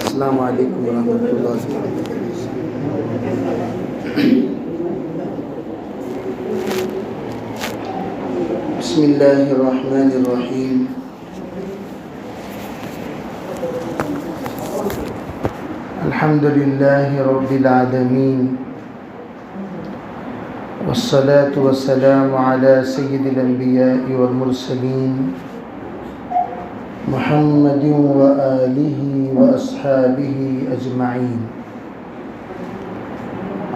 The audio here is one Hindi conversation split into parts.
अस्सलामु अलैकुम वरहमतुल्लाहि वबरकातुहू। बिस्मिल्लाहिर रहमानिर रहीम। अल्हम्दुलिल्लाहि रब्बिल आलमीन वस्सलातु वस्सलामु अला सय्यिदिल अंबिया'i वल मुरसलीन मुहम्मदिन व आलिहि व अस्हाबिहि अजमाइन।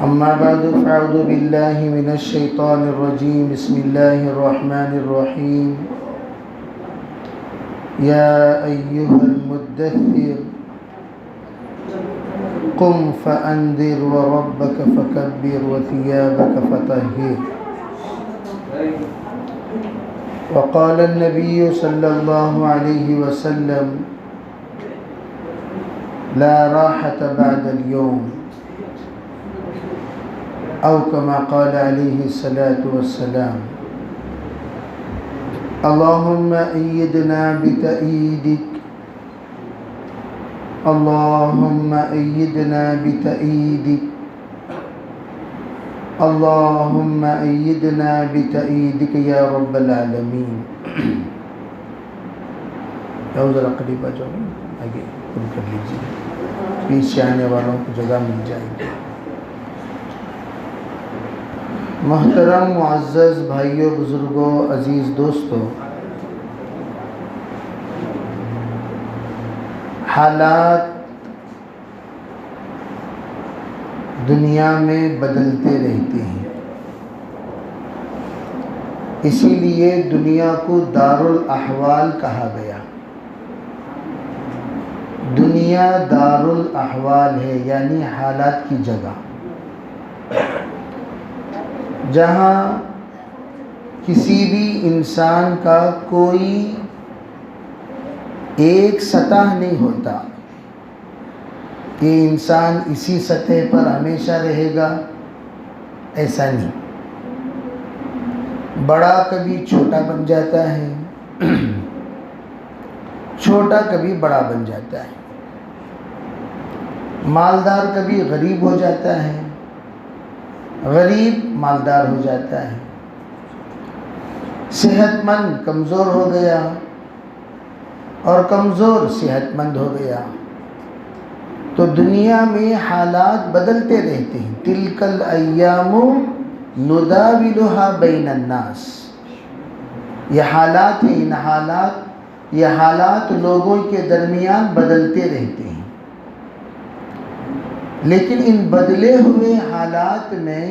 अम्मा बअदु फ़अऊज़ु बिल्लाहि मिनश शैतानिर रजीम। बिस्मिल्लाहिर रहमानिर रहीम। या अय्युहल मुद्दस्सिर क़ुम फ़अन्ज़िर व रब्बक फ़कब्बिर व थियाबक फ़तहिर। वक़ाल नबी सल्लल्लाहु अलैहि वसल्लम ला राहत बअदल यौम औ कमा क़ाल अलैहि सलातु वस्सलाम। अल्लाहुम्मा अय्यिदना बितअयीदिक, अल्लाहुम्मा अय्यिदना बितअयीदिक, अल्लाहुम्मा अय्यिदना बितअयीदिक या रब्बल आलमीन। ज़रा करीब आ जाओ, आगे शुरू कर लीजिए, पीछे आने वालों को जगह मिल जाएगी। मोहतरम मुअज़्ज़ज़ भाइयों, बुज़ुर्गों, अज़ीज़ दोस्तों, हालात दुनिया में बदलते रहते हैं, इसीलिए दुनिया को दारुल अहवाल कहा गया। दुनिया दारुल अहवाल है, यानी हालात की जगह, जहाँ किसी भी इंसान का कोई एक सतह नहीं होता कि इंसान इसी सतह पर हमेशा रहेगा, ऐसा नहीं। बड़ा कभी छोटा बन जाता है, छोटा कभी बड़ा बन जाता है, मालदार कभी गरीब हो जाता है, गरीब मालदार हो जाता है, सेहतमंद कमज़ोर हो गया और कमज़ोर सेहतमंद हो गया। तो दुनिया में हालात बदलते रहते हैं। तिलकल अय्यामु नुदाविलुहा बैनन नास। ये हालात हैं, ये हालात लोगों के दरमियान बदलते रहते हैं, लेकिन इन बदले हुए हालात में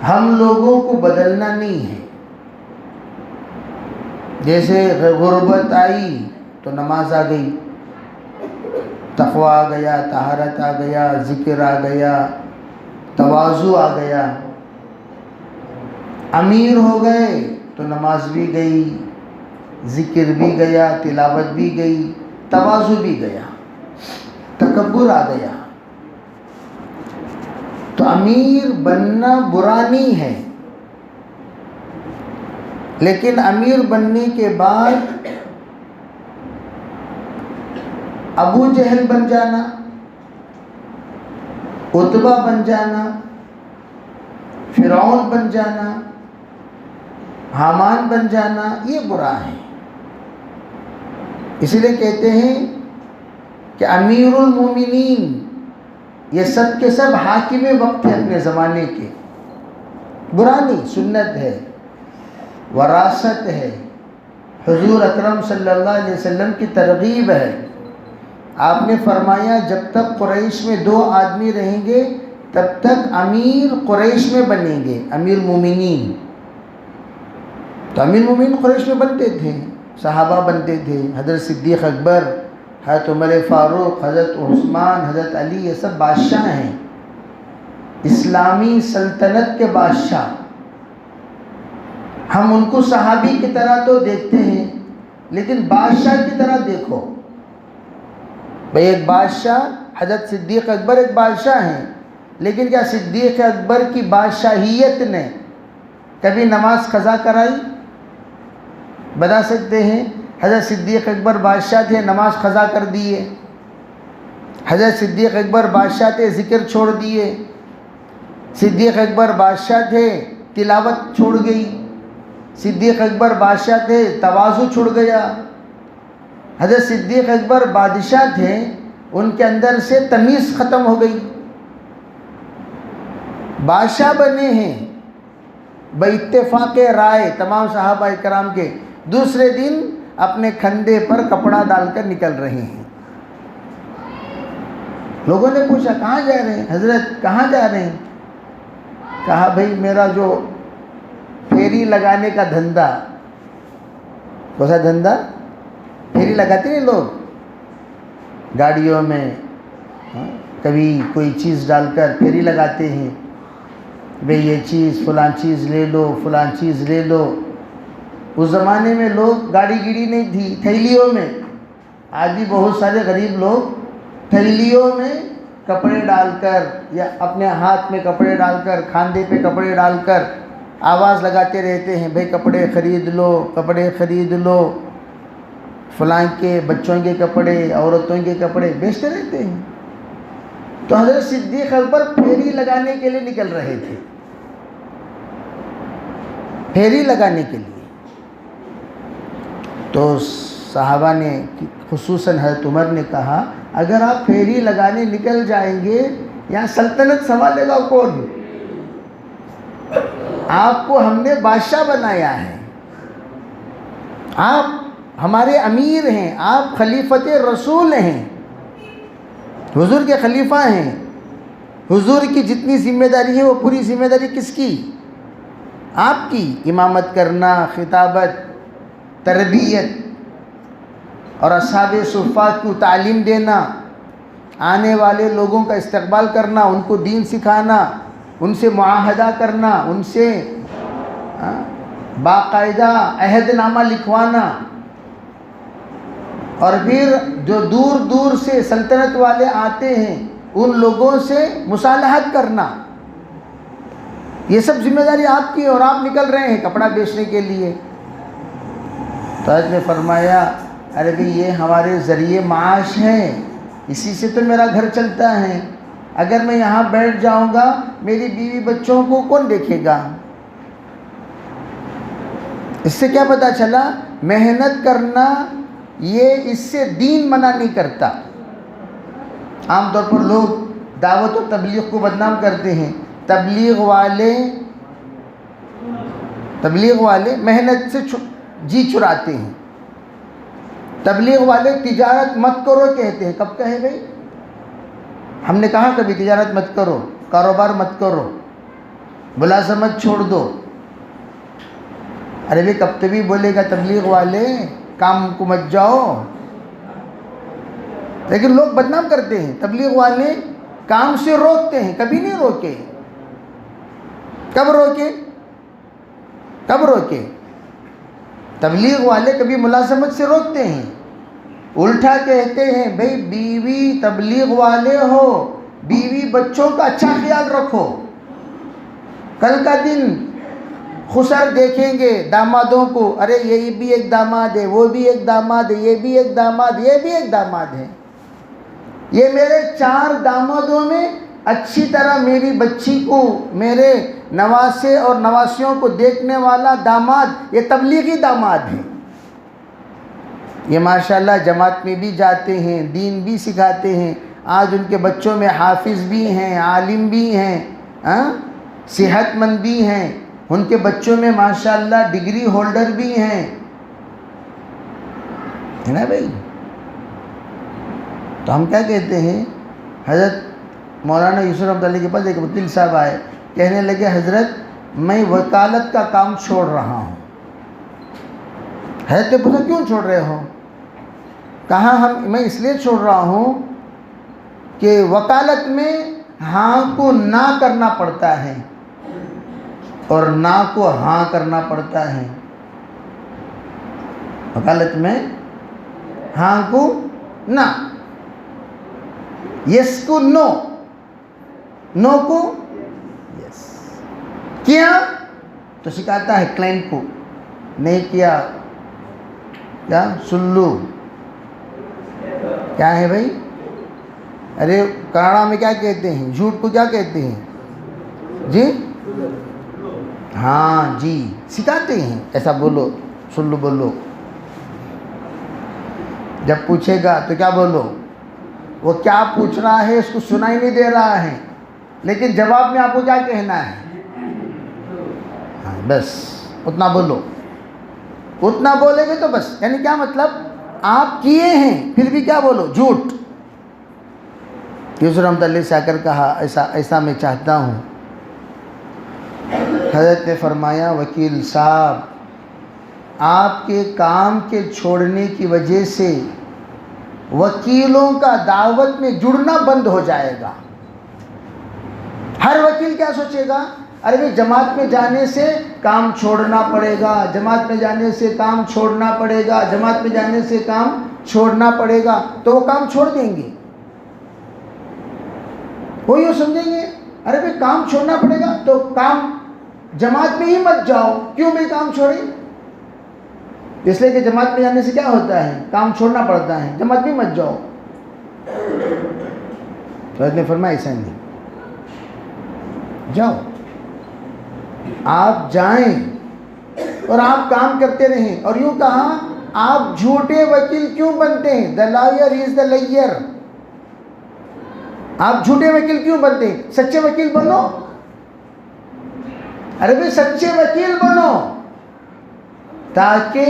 हम लोगों को बदलना नहीं है। जैसे गुर्बत आई तो नमाज आ गई, तक़वा आ गया, तहारत आ गया, ज़िक्र आ गया, तवाज़ु आ गया। अमीर हो गए तो नमाज भी गई, ज़िक्र भी गया, तिलावत भी गई, तवाज़ु भी गया, तकब्बुर आ गया। तो अमीर बनना बुरा नहीं है, लेकिन अमीर बनने के बाद अबू जहल बन जाना, उतबा बन जाना, फिरौन बन जाना, हामान बन जाना, ये बुरा है। इसलिए कहते हैं कि अमीरुल मोमिनीन ये सब के सब हाकिम वक्त है अपने ज़माने के। बुरा नहीं, सुन्नत है, वरासत है, हुजूर अकरम सल्लल्लाहु अलैहि वसल्लम की तरगीब है। आपने फरमाया जब तक कुरैश में दो आदमी रहेंगे तब तक अमीर कुरैश में बनेंगे, अमीर मोमिनीन। तो अमीर मोमिनीन कुरैश में बनते थे, सहाबा बनते थे, हज़रत सिद्दीक़ अकबर, हज़रत उमर फ़ारूक, हज़रत उस्मान, हज़रत अली, ये सब बादशाह हैं, इस्लामी सल्तनत के बादशाह। हम उनको सहाबी की तरह तो देखते हैं, लेकिन बादशाह की तरह देखो भाई। एक बादशाह हज़रत सिद्दीक़ अकबर एक बादशाह हैं, लेकिन क्या सिद्दीक़ अकबर की बादशाहियत ने कभी नमाज क़ज़ा कराई? बता सकते हैं? हज़रत सिद्दीक़ अकबर बादशाह थे, नमाज क़ज़ा कर दिए। हज़रत सिद्दीक़ अकबर बादशाह थे, ज़िक्र छोड़ दिए। सिद्दीक़ अकबर बादशाह थे, तिलावत छोड़ गई। सिद्दीक़ अकबर बादशाह थे, तवाज़ु छुड़ गया। हज़रत सिद्दीक़ अकबर बादशाह थे, उनके अंदर से तमीज़ ख़त्म हो गई। बादशाह बने हैं बइत्तेफ़ाक़े राय तमाम सहाबा इकराम के, दूसरे दिन अपने कंधे पर कपड़ा डालकर निकल रहे हैं। लोगों ने पूछा कहाँ जा रहे हैं हज़रत, कहाँ जा रहे हैं? कहा भाई मेरा जो फेरी लगाने का धंधा। कौन सा धंधा? फेरी लगाते हैं लोग गाड़ियों में, कभी कोई चीज़ डालकर फेरी लगाते हैं, भाई ये चीज़ फ़लाँ चीज़ ले लो, फ़लाँ चीज़ ले लो। उस ज़माने में लोग गाड़ी गिड़ी नहीं थी, थैलियों में। आज भी बहुत सारे गरीब लोग थैलियों में कपड़े डालकर या अपने हाथ में कपड़े डालकर, खांदे पे कपड़े डालकर आवाज़ लगाते रहते हैं, भाई कपड़े ख़रीद लो, कपड़े ख़रीद लो। फ़लाँ के बच्चों के कपड़े, औरतों के कपड़े बेचते रहते हैं। तो हज़रत सिद्दीक़ अकबर फेरी लगाने के लिए निकल रहे थे, फेरी लगाने के लिए। तो सहाबा ने, खुसूसन हज़रत उमर ने कहा, अगर आप फेरी लगाने निकल जाएंगे, यहाँ सल्तनत संभालेगा कौन? आपको हमने बादशाह बनाया है, आप हमारे अमीर हैं, आप खलीफते रसूल हैं, हुजूर के खलीफा हैं। हुजूर की जितनी जिम्मेदारी है वो पूरी जिम्मेदारी किसकी? आपकी। इमामत करना, खिताबत, तरबियत और असहाबे सुफ़ा को तालीम देना, आने वाले लोगों का इस्तकबाल करना, उनको दीन सिखाना, उनसे मुआहदा करना, उनसे बाकायदा अहदनामा लिखवाना, और फिर जो दूर दूर से सल्तनत वाले आते हैं उन लोगों से मुसालहत करना। ये सब जिम्मेदारी आपकी है और आप निकल रहे हैं कपड़ा बेचने के लिए। तो हज़रत ने फरमाया, अरे भाई ये हमारे ज़रिए माश है, इसी से तो मेरा घर चलता है। अगर मैं यहाँ बैठ जाऊँगा, मेरी बीवी बच्चों को कौन देखेगा? इससे क्या पता चला? मेहनत करना ये इससे दीन मना नहीं करता। आमतौर पर लोग दावत और तबलीग को बदनाम करते हैं। तबलीग वाले मेहनत से जी चुराते हैं। तबलीग वाले तिजारत मत करो कहते हैं। कब कहे भाई? हमने कहा कभी तिजारत मत करो, कारोबार मत करो, मुलाज़मत छोड़ दो? अरे भाई कब तभी बोलेगा तबलीग वाले काम को मत जाओ। लेकिन लोग बदनाम करते हैं, तबलीग वाले काम से रोकते हैं। कभी नहीं रोके। कब रोके? कब रोके? तबलीग वाले कभी मुलाज़मत से रोकते हैं, उल्टा कहते हैं भाई बीवी तबलीग वाले हो, बीवी बच्चों का अच्छा ख्याल रखो। कल का दिन खुसर देखेंगे दामादों को, अरे ये भी एक दामाद है, वो भी एक दामाद है, ये भी एक दामाद, ये भी एक दामाद है। ये मेरे 4 दामादों में अच्छी तरह मेरी बच्ची को, मेरे नवासे और नवासियों को देखने वाला दामाद, ये तबलीगी दामाद है। ये माशाल्लाह जमात में भी जाते हैं, दीन भी सिखाते हैं। आज उनके बच्चों में हाफिज़ भी हैं, आलिम भी हैं, सेहतमंद भी हैं। उनके बच्चों में माशाल्लाह डिग्री होल्डर भी हैं, है ना भाई? तो हम क्या कहते हैं? हज़रत मौलाना यूसुफ रहमतुल्लाह के पास एक वकील साहब आए, कहने लगे हज़रत मैं वकालत का काम छोड़ रहा हूँ। है तो पूछा क्यों छोड़ रहे हो? कहा मैं इसलिए छोड़ रहा हूँ कि वकालत में हाँ को ना करना पड़ता है और ना को हाँ करना पड़ता है। वकालत में हाँ को ना, यस को नो, नो को यस। किया तो सिखाता है क्लाइंट को, नहीं किया क्या सुल्लू। क्या है भाई? अरे कन्नड़ा में क्या कहते हैं? झूठ को क्या कहते हैं जी? हाँ जी, सिखाते हैं ऐसा बोलो, सुल्लू बोलो। जब पूछेगा तो क्या बोलो? वो क्या पूछ रहा है उसको सुनाई नहीं दे रहा है, लेकिन जवाब में आपको क्या कहना है? हाँ बस उतना बोलो। उतना बोलेगे तो बस, यानी क्या मतलब? आप किए हैं फिर भी क्या बोलो? झूठ। यूसुफ रहमतुल्लाह से आकर कहा ऐसा ऐसा मैं चाहता हूँ। हज़रत ने फरमाया वकील साहब, आपके काम के छोड़ने की वजह से वकीलों का दावत में जुड़ना बंद हो जाएगा। हर वकील क्या सोचेगा? अरे भाई जमात में जाने से काम छोड़ना पड़ेगा, जमात में जाने से काम छोड़ना पड़ेगा, जमात में जाने से काम छोड़ना पड़ेगा, तो वो काम छोड़ देंगे। वो यूँ समझेंगे अरे भाई काम छोड़ना पड़ेगा तो काम जमात में ही मत जाओ, क्यों भाई काम छोड़े? इसलिए कि जमात में जाने से क्या होता है? काम छोड़ना पड़ता है, जमात में मत जाओ। तो उसने फरमाया ऐसा नहीं, जाओ, आप जाएं और आप काम करते रहें। और यूँ कहा आप झूठे वकील क्यों बनते हैं? The lawyer is the layer. आप झूठे वकील क्यों बनते हैं? सच्चे वकील बनो। अरे भाई सच्चे वकील बनो ताकि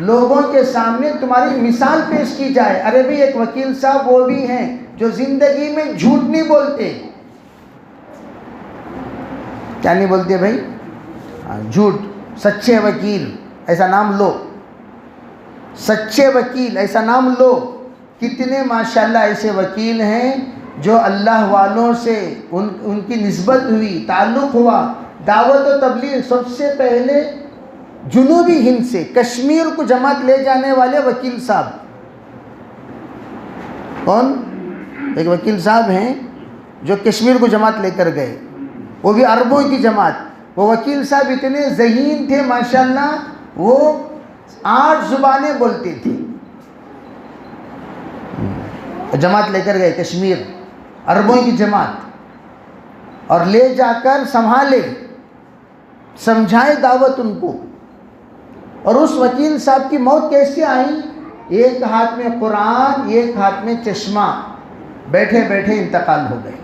लोगों के सामने तुम्हारी मिसाल पेश की जाए। अरे भाई एक वकील साहब वो भी हैं जो जिंदगी में झूठ नहीं बोलते। क्या नहीं बोलते भाई? झूठ। सच्चे वकील ऐसा नाम लो, सच्चे वकील ऐसा नाम लो। कितने माशाल्लाह ऐसे वकील हैं जो अल्लाह वालों से उनकी निस्बत हुई, ताल्लुक़ हुआ। दावत और तबलीग सबसे पहले जुनूबी हिंद से कश्मीर को जमात ले जाने वाले वकील साहब। कौन? एक वकील साहब हैं जो कश्मीर को जमात लेकर गए, वो भी अरबों की जमात। वो वकील साहब इतने ज़हीन थे माशाल्लाह, वो 8 ज़ुबानें बोलते थे। जमात लेकर गए कश्मीर, अरबों की जमात, और ले जाकर संभाले, समझाए दावत उनको। और उस वकील साहब की मौत कैसे आई? एक हाथ में कुरान, एक हाथ में चश्मा, बैठे बैठे इंतकाल हो गए।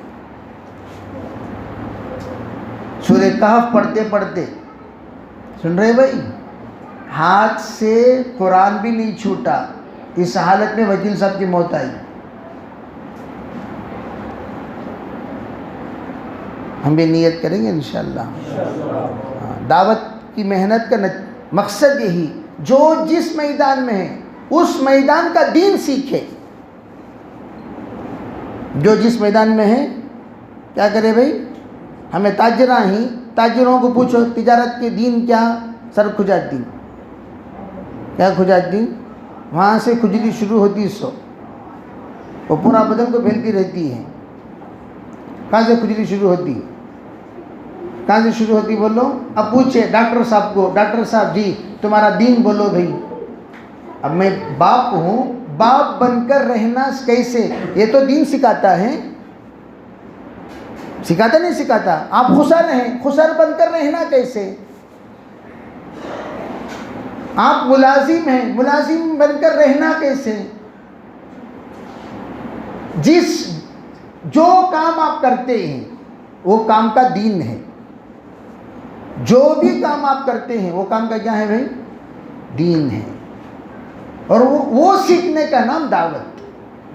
सूरह कहफ पढ़ते पढ़ते, सुन रहे भाई, हाथ से कुरान भी नहीं छूटा। इस हालत में वकील साहब की मौत आई। हम भी नियत करेंगे इंशाअल्लाह। दावत की मेहनत का मकसद यही, जो जिस मैदान में है उस मैदान का दीन सीखे। जो जिस मैदान में है क्या करे भाई? हमें ताजरा ही, ताजरों को पूछो तिजारत के दीन क्या? सर खुजाती। क्या खुजाती? वहाँ से खुजली शुरू होती सो, वो पूरा बदन को फैलती रहती है। कहाँ से खुजली शुरू होती? कहाँ से शुरू होती बोलो? अब पूछे डॉक्टर साहब को, डॉक्टर साहब जी तुम्हारा दीन बोलो भाई। अब मैं बाप हूँ, बाप बनकर रहना कैसे, ये तो दीन सिखाता है। सिखाता नहीं सिखाता? आप खुसर हैं, खुसर बनकर रहना कैसे? आप मुलाजिम हैं, मुलाजिम बनकर रहना कैसे? जो काम आप करते हैं वो काम का दीन है। जो भी काम आप करते हैं वो काम का क्या है भाई? दीन है। और वो सीखने का नाम दावत।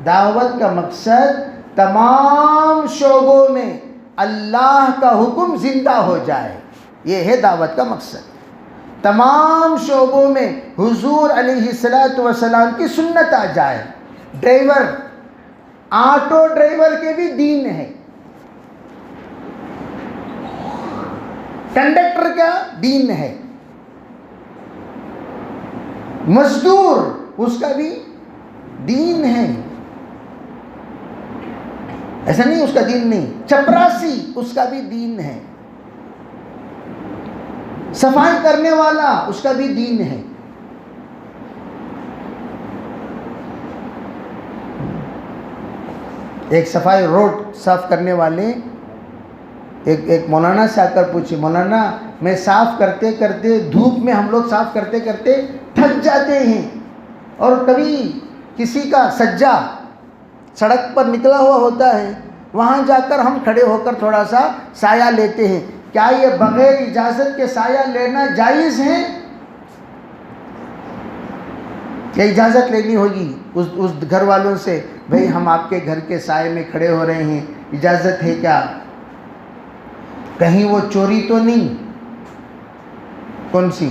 दावत का मकसद तमाम शोबों में अल्लाह का हुक्म जिंदा हो जाए, ये है दावत का मकसद। तमाम शोबों में हुजूर अलैहिस्सलातु वस्सलाम की सुन्नत आ जाए। ड्राइवर, ऑटो ड्राइवर के भी दीन है। कंडक्टर का दीन है। मजदूर, उसका भी दीन है। ऐसा नहीं उसका दीन नहीं, चपरासी उसका भी दीन है, सफाई करने वाला उसका भी दीन है। एक सफाई रोड साफ करने वाले एक मौलाना से आकर पूछे, मौलाना मैं साफ करते करते धूप में हम लोग साफ करते करते थक जाते हैं, और कभी किसी का सज्जा सड़क पर निकला हुआ होता है, वहाँ जाकर हम खड़े होकर थोड़ा सा साया लेते हैं, क्या ये बगैर इजाज़त के साया लेना जायज़ है? क्या इजाज़त लेनी होगी उस घर वालों से, भाई हम आपके घर के साए में खड़े हो रहे हैं, इजाज़त है क्या? कहीं वो चोरी तो नहीं? कौन सी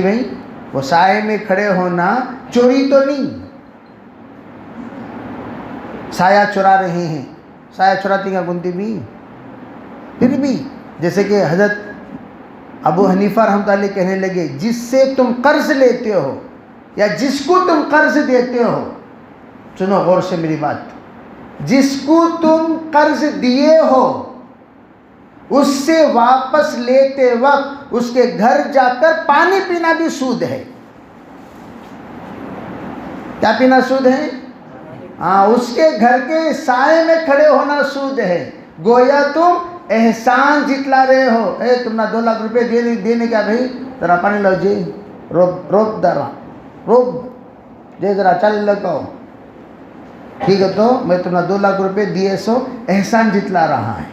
भाई? वो साए में खड़े होना चोरी तो नहीं? साया चुरा रहे हैं, साया चुराती क्या कुंती भी? फिर भी जैसे कि हज़रत अबू हनीफा रहमतुल्लाह अलैह कहने लगे, जिससे तुम कर्ज लेते हो या जिसको तुम कर्ज देते हो, सुनो गौर से मेरी बात, जिसको तुम कर्ज दिए हो उससे वापस लेते वक्त उसके घर जाकर पानी पीना भी सूद है। क्या पीना सूद है? हाँ, उसके घर के साए में खड़े होना सूद है। गोया तुम एहसान जितला रहे हो, तुम ना 2 लाख रुपए देने क्या भाई, जरा पानी लो जी, रोक दरा रोक जे जरा चल लगाओ, ठीक है, तो मैं तुम्हें 2 लाख रुपए दिए सो एहसान जितला रहा है।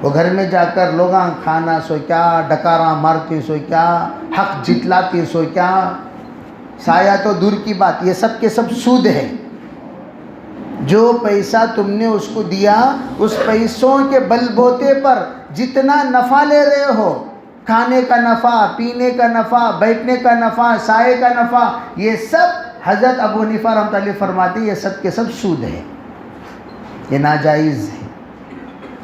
वो घर में जाकर लोग खाना सो क्या, डकारा मारती सो क्या, हक जितलाती सो क्या, साया तो दूर की बात, ये सब के सब सूद है। जो पैसा तुमने उसको दिया, उस पैसों के बलबूते पर जितना नफ़ा ले रहे हो, खाने का नफ़ा, पीने का नफ़ा, बैठने का नफ़ा, साए का नफ़ा, ये सब हज़रत अबू हनीफा रहमतुल्लाह अलैह फरमाते ये सब के सब सूद है, ये नाजायज़ है।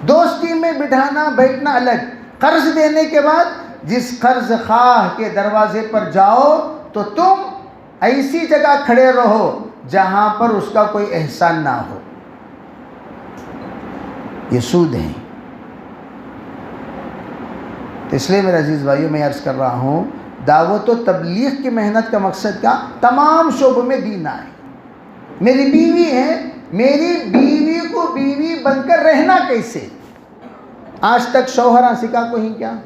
दोस्ती में बिठाना बैठना अलग, कर्ज देने के बाद जिस कर्ज खाह के दरवाजे पर जाओ तो तुम ऐसी जगह खड़े रहो जहां पर उसका कोई एहसान ना हो, ये सूद है। तो इसलिए मेरे अजीज़ भाइयों, मैं अर्ज़ कर रहा हूँ, दावत व तबलीग की मेहनत का मकसद क्या? तमाम शोबों में दीन आए। मेरी बीवी है, मेरी बीवी को बीवी बनकर रहना कैसे? आज तक शौहरा सिखा को ही क्या?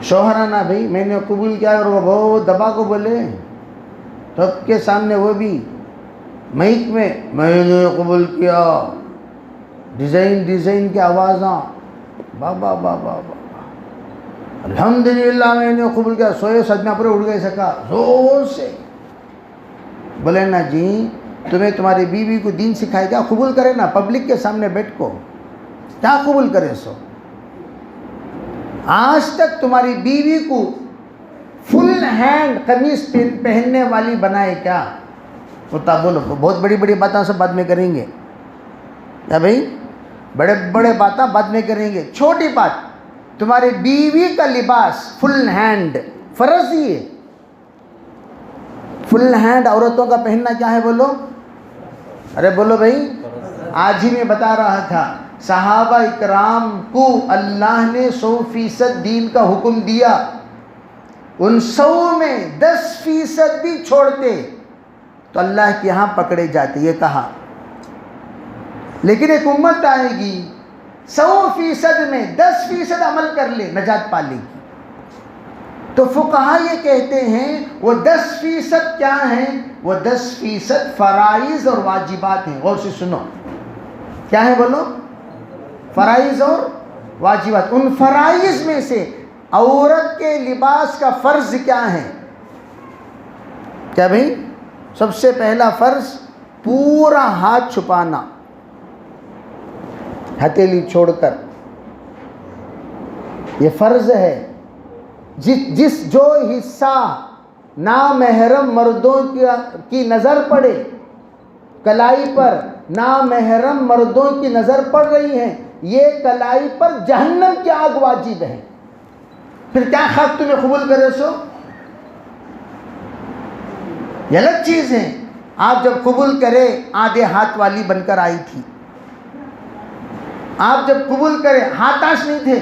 शौहरा ना भाई मैंने कबूल किया और वो बहुत दबा को बोले, सबके सामने, वो भी माइक में, मैंने कबूल किया, डिज़ाइन की आवाज़ा, बाबा बाबा बाबा, अल्हम्दुलिल्लाह मैंने कबूल किया, सोए सदमा पर उड़ गए सका जोर से। बोले ना जी, तुम्हें तुम्हारी बीवी को दीन सिखाएगा, कबूल करे ना, पब्लिक के सामने बैठ को क्या कबूल करे सो? आज तक तुम्हारी बीवी को फुल हैंड कमीज पहनने वाली बनाए क्या? होता बोलो, बहुत बड़ी बड़ी बातें सब बाद में करेंगे क्या भाई? बड़े बड़े बातें बाद में करेंगे। छोटी बात, तुम्हारी बीवी का लिबास फुल हैंड फर्ज ही है। फुल हैंड औरतों का पहनना क्या है बोलो? अरे बोलो भाई। आज ही मैं बता रहा था, सहाबा इकराम को अल्लाह ने 100% दीन का हुक्म दिया, उन 100 में 10% भी छोड़ते तो अल्लाह के यहाँ पकड़े जाते, ये कहा। लेकिन एक उम्मत आएगी 100% में 10% अमल कर ले, नजात पा लेगी। तो फुकहा ये कहते हैं वो 10% क्या है? वो 10% फ़राइज़ और वाजिबात हैं। गौर से सुनो, क्या है बोलो? फ़राइज़ और वाजिबात। उन फ़राइज़ में से औरत के लिबास का फ़र्ज़ क्या है? क्या भाई? सबसे पहला फ़र्ज़ पूरा हाथ छुपाना, हथेली छोड़कर, ये फ़र्ज़ है। जो हिस्सा नामहरम मर्दों की नज़र पड़े, कलाई पर नामहरम मर्दों की नज़र पड़ रही है, ये कलाई पर जहन्नम की आग वाजिब है। फिर क्या खाक तुम्हें कबूल करे सो? ये अलग चीज़ है। आप जब कबूल करें आधे हाथ वाली बनकर आई थी। आप जब कबूल करें हाथाश नहीं थे।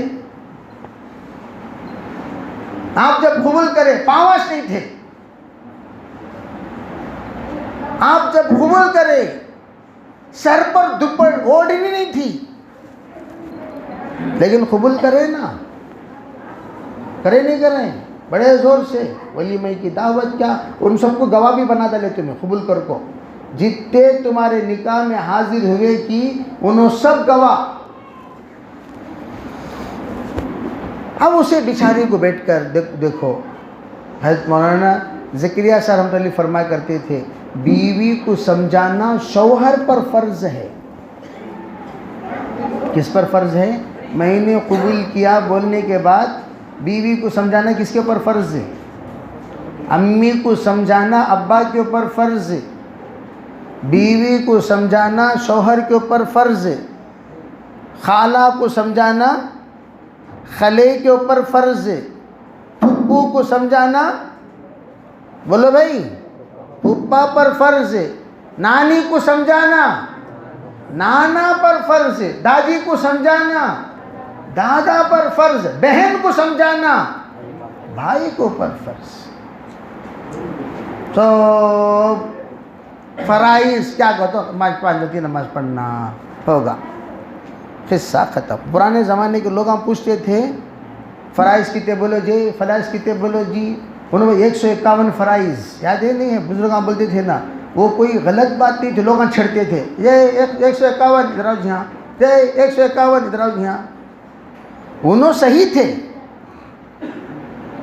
आप जब कबूल करें पावाश नहीं थे। आप जब कबूल करें सर पर दुपट्टा ओढ़नी नहीं थी। लेकिन कबूल करें ना, करें नहीं करें बड़े जोर से वलीमे की दावत, क्या उन सबको गवाह भी बना डाले तुम्हें कबूल कर को। जितने तुम्हारे निकाह में हाजिर हुए कि उन्होंने सब गवाह। अब उसे बेचारे को बैठकर देखो, हज़रत मौलाना ज़करिया साहब रहमतुल्लाह फरमाया करते थे, बीवी को समझाना शौहर पर फ़र्ज़ है। किस पर फ़र्ज़ है? मैंने कबूल किया बोलने के बाद बीवी को समझाना किसके ऊपर फ़र्ज़ है? अम्मी को समझाना अब्बा के ऊपर फ़र्ज़ है। बीवी को समझाना शौहर के ऊपर फ़र्ज़ है। खाला को समझाना खले के ऊपर फ़र्ज़ है। फुप्पू को समझाना, बोलो भाई, फुप्पा पर फ़र्ज़ है। नानी को समझाना नाना पर फ़र्ज़ है। दादी को समझाना दादा पर फ़र्ज़। बहन को समझाना भाई को पर फ़र्ज़। तो फ़राइज़ क्या कहते हो? नमाज पाँच नमाज पढ़ना होगा, किस्सा ख़त्म। पुराने ज़माने के लोग हम पूछते थे फ़राइज़ कितने बोलो जी, फ़राइज़ कितने बोलो जी। उन्होंने 151 फ़राइज़ याद है नहीं है? बुजुर्ग बोलते थे ना, वो कोई गलत बात नहीं थी, लोग छेड़ते थे। ये 151 इधर आओ जी, हाँ, ये 151 इधर आओ जी, हाँ। उन्होंने सही थे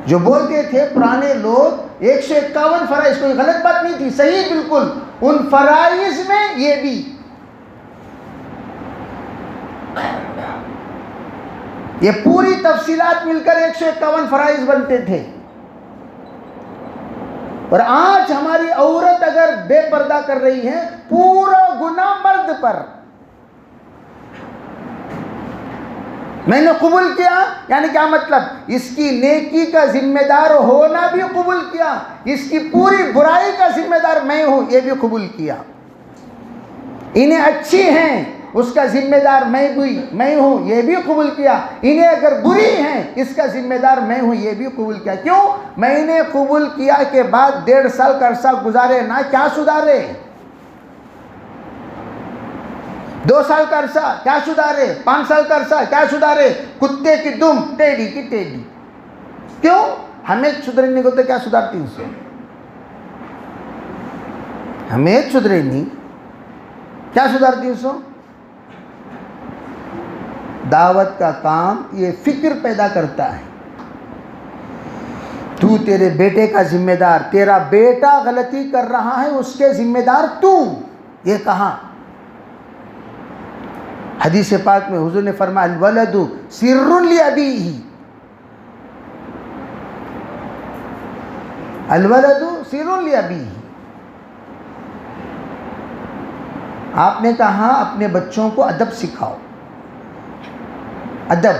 जो बोलते थे पुराने लोग। 151 फ़राइज़ कोई गलत बात नहीं थी, सही बिल्कुल। उन फ़राइज़ में ये भी ये पूरी तफसीलात मिलकर 151 फ़राइज़ बनते थे। और आज हमारी औरत अगर बेपर्दा कर रही है, पूरा गुनाह मर्द पर। मैंने कबूल किया यानी क्या मतलब? इसकी नेकी का जिम्मेदार होना भी कबूल किया, इसकी पूरी बुराई का जिम्मेदार मैं हूं ये भी कबूल किया। इन्हें अच्छी हैं उसका जिम्मेदार मैं हूं ये भी कबूल किया। इन्हें अगर बुरी हैं इसका जिम्मेदार मैं हूं ये भी कबूल किया। क्यों? मैंने कबूल किया के बाद 1.5 साल का अरसा गुजारे ना, क्या सुधारे? 2 साल का अरसा क्या सुधारे? 5 साल का अरसा क्या सुधारे? कुत्ते की दुम टेढ़ी की टेढ़ी। क्यों? हमें सुधरने को तो क्या सुधारती उसे? हमें सुधरे नहीं, क्या सुधारती उसको? दावत का काम ये फिक्र पैदा करता है, तू तेरे बेटे का जिम्मेदार, तेरा बेटा गलती कर रहा है उसके जिम्मेदार तू। ये कहा हदीस पाक में हुजूर ने फरमाया, वलदु सिर्रुन लि अबीही, अलवलदु सिर्रुन लि अबीही। आपने कहा अपने बच्चों को अदब सिखाओ, अदब,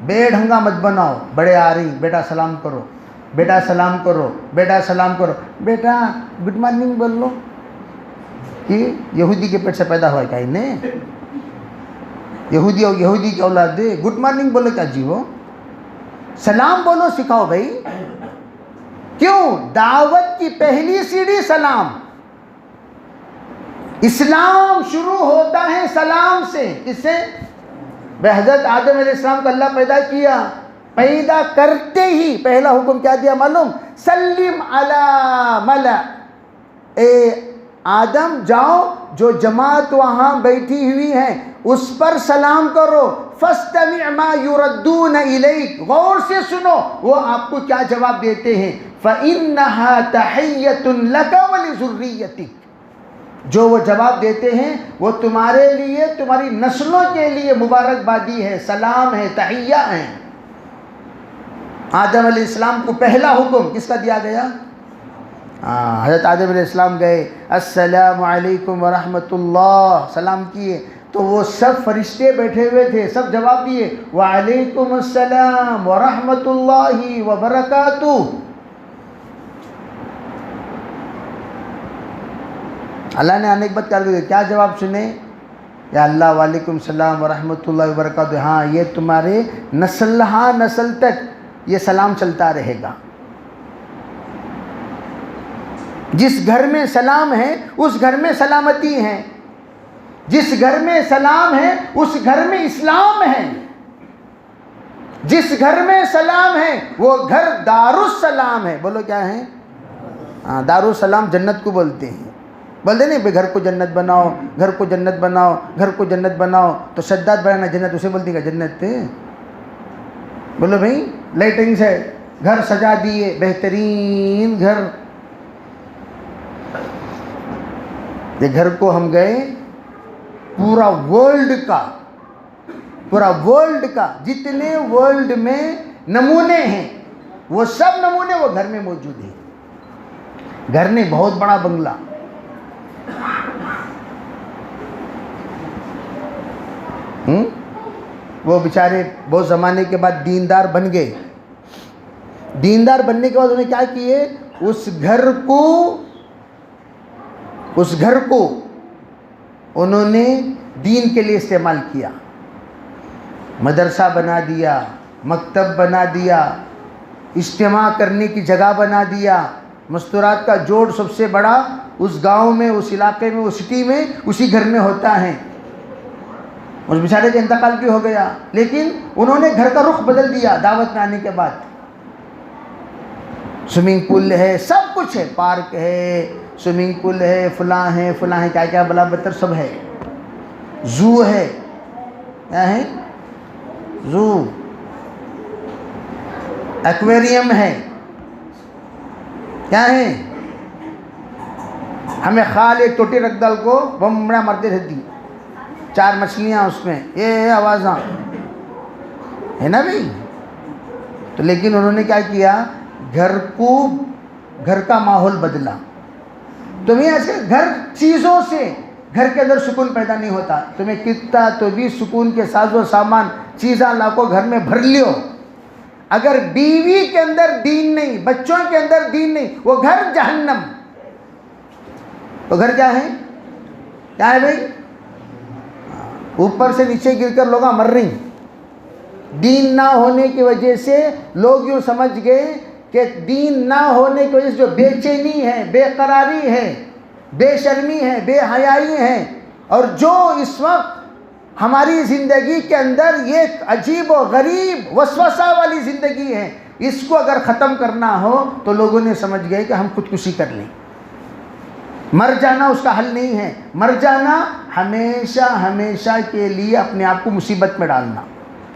बेढंगा मत बनाओ। बड़े आ रही, बेटा सलाम करो, बेटा सलाम करो, बेटा सलाम करो, बेटा गुड मॉर्निंग बोल लो। कि यहूदी के पेट से पैदा हुआ क्या इन्हें? यहूदी और यहूदी की औलाद दे, गुड मॉर्निंग बोलो क्या जी? वो सलाम बोलो सिखाओ भाई। क्यों? दावत की पहली सीढ़ी सलाम। इस्लाम शुरू होता है सलाम से। किससे? हज़रत आदम अलैहिस्सलाम को अल्लाह पैदा किया, पैदा करते ही पहला हुक्म क्या दिया मालूम? सल्लिम अला मला, ए आदम जाओ जो जमात वहाँ बैठी हुई है उस पर सलाम करो। फस्तमि मा युरद्दून इलैक, गौर से सुनो वो आपको क्या जवाब देते हैं। फ़इन्नहा तहिय्यतुन लका व लिज़ुर्रियतिक, जो वो जवाब देते हैं वो तुम्हारे लिए, तुम्हारी नस्लों के लिए मुबारकबादी है, सलाम है, तहिया है। आदम अलैहिस्सलाम को पहला हुक्म किसका दिया गया? हज़रत आदम अलैहिस्सलाम गए, अस्सलामु अलैकुम व रहमतुल्लाह, सलाम किए तो वो सब फरिश्ते बैठे हुए थे, सब जवाब दिए व अलैकुम अस्सलाम व रहमतुल्लाहि व बरकातुहू। अल्लाह ने आने के बाद क्या जवाब सुने? या अल्लाह वालेकुम सलाम व रहमतुल्लाहि व बरकातुहू, हाँ ये तुम्हारे नस्ल तक ये सलाम चलता रहेगा। जिस घर में सलाम है उस घर में सलामती है, जिस घर में सलाम है उस घर में इस्लाम है, जिस घर में सलाम है वो घर दारुस सलाम है। बोलो क्या है? हाँ, दारुस सलाम जन्नत को बोलते हैं। बोलते नहीं भाई घर को जन्नत बनाओ, घर को जन्नत बनाओ, घर को जन्नत बनाओ, तो शद्दाद बनाना जन्नत, उसे बोलती का जन्नत। बोलो भाई लाइटिंग्स है, घर सजा दिए, बेहतरीन घर। ये घर को हम गए, पूरा वर्ल्ड का जितने वर्ल्ड में नमूने हैं वो सब नमूने वो घर में मौजूद हैं। घर ने बहुत बड़ा बंगला, वो बेचारे बहुत ज़माने के बाद दीनदार बन गए। दीनदार बनने के बाद उन्होंने क्या किए? उस घर को उन्होंने दीन के लिए इस्तेमाल किया। मदरसा बना दिया, मकतब बना दिया, इज्तिमा करने की जगह बना दिया। मस्तूरात का जोड़ सबसे बड़ा उस गांव में, उस इलाके में, उस सिटी में, उसी घर में होता है। उस बेचारे का इंतकाल भी हो गया, लेकिन उन्होंने घर का रुख बदल दिया दावत में आने के बाद। स्विमिंग पूल है, सब कुछ है, पार्क है, स्विमिंग पूल है, फलां है, क्या क्या बला बतर सब है। जू है, क्या है? जू, एक्वेरियम है, क्या है? हमें खाल एक टोटी रख डाल को बमड़ा मारते रहती, 4 मछलियाँ उसमें, ये आवाज़ा है ना भाई। तो लेकिन उन्होंने क्या किया? घर का माहौल बदला। तुम्हें ऐसे घर चीज़ों से घर के अंदर सुकून पैदा नहीं होता। तुम्हें कितना तो भी सुकून के साजो सामान चीज़ा लाको घर में भर लियो, अगर बीवी के अंदर दीन नहीं, बच्चों के अंदर दीन नहीं, वो घर जहन्नम। तो घर क्या है? क्या है भाई? ऊपर से नीचे गिरकर लोग मर रही। दीन ना होने की वजह से लोग यूँ समझ गए कि दीन ना होने की वजह से जो बेचैनी है, बेकरारी है, बेशर्मी है, बेहयाई है, और जो इस वक्त हमारी ज़िंदगी के अंदर ये अजीब और गरीब वसवसा वाली ज़िंदगी है, इसको अगर ख़त्म करना हो तो लोगों ने समझ गए कि हम खुदकुशी कर लें। मर जाना उसका हल नहीं है। मर जाना हमेशा हमेशा के लिए अपने आप को मुसीबत में डालना।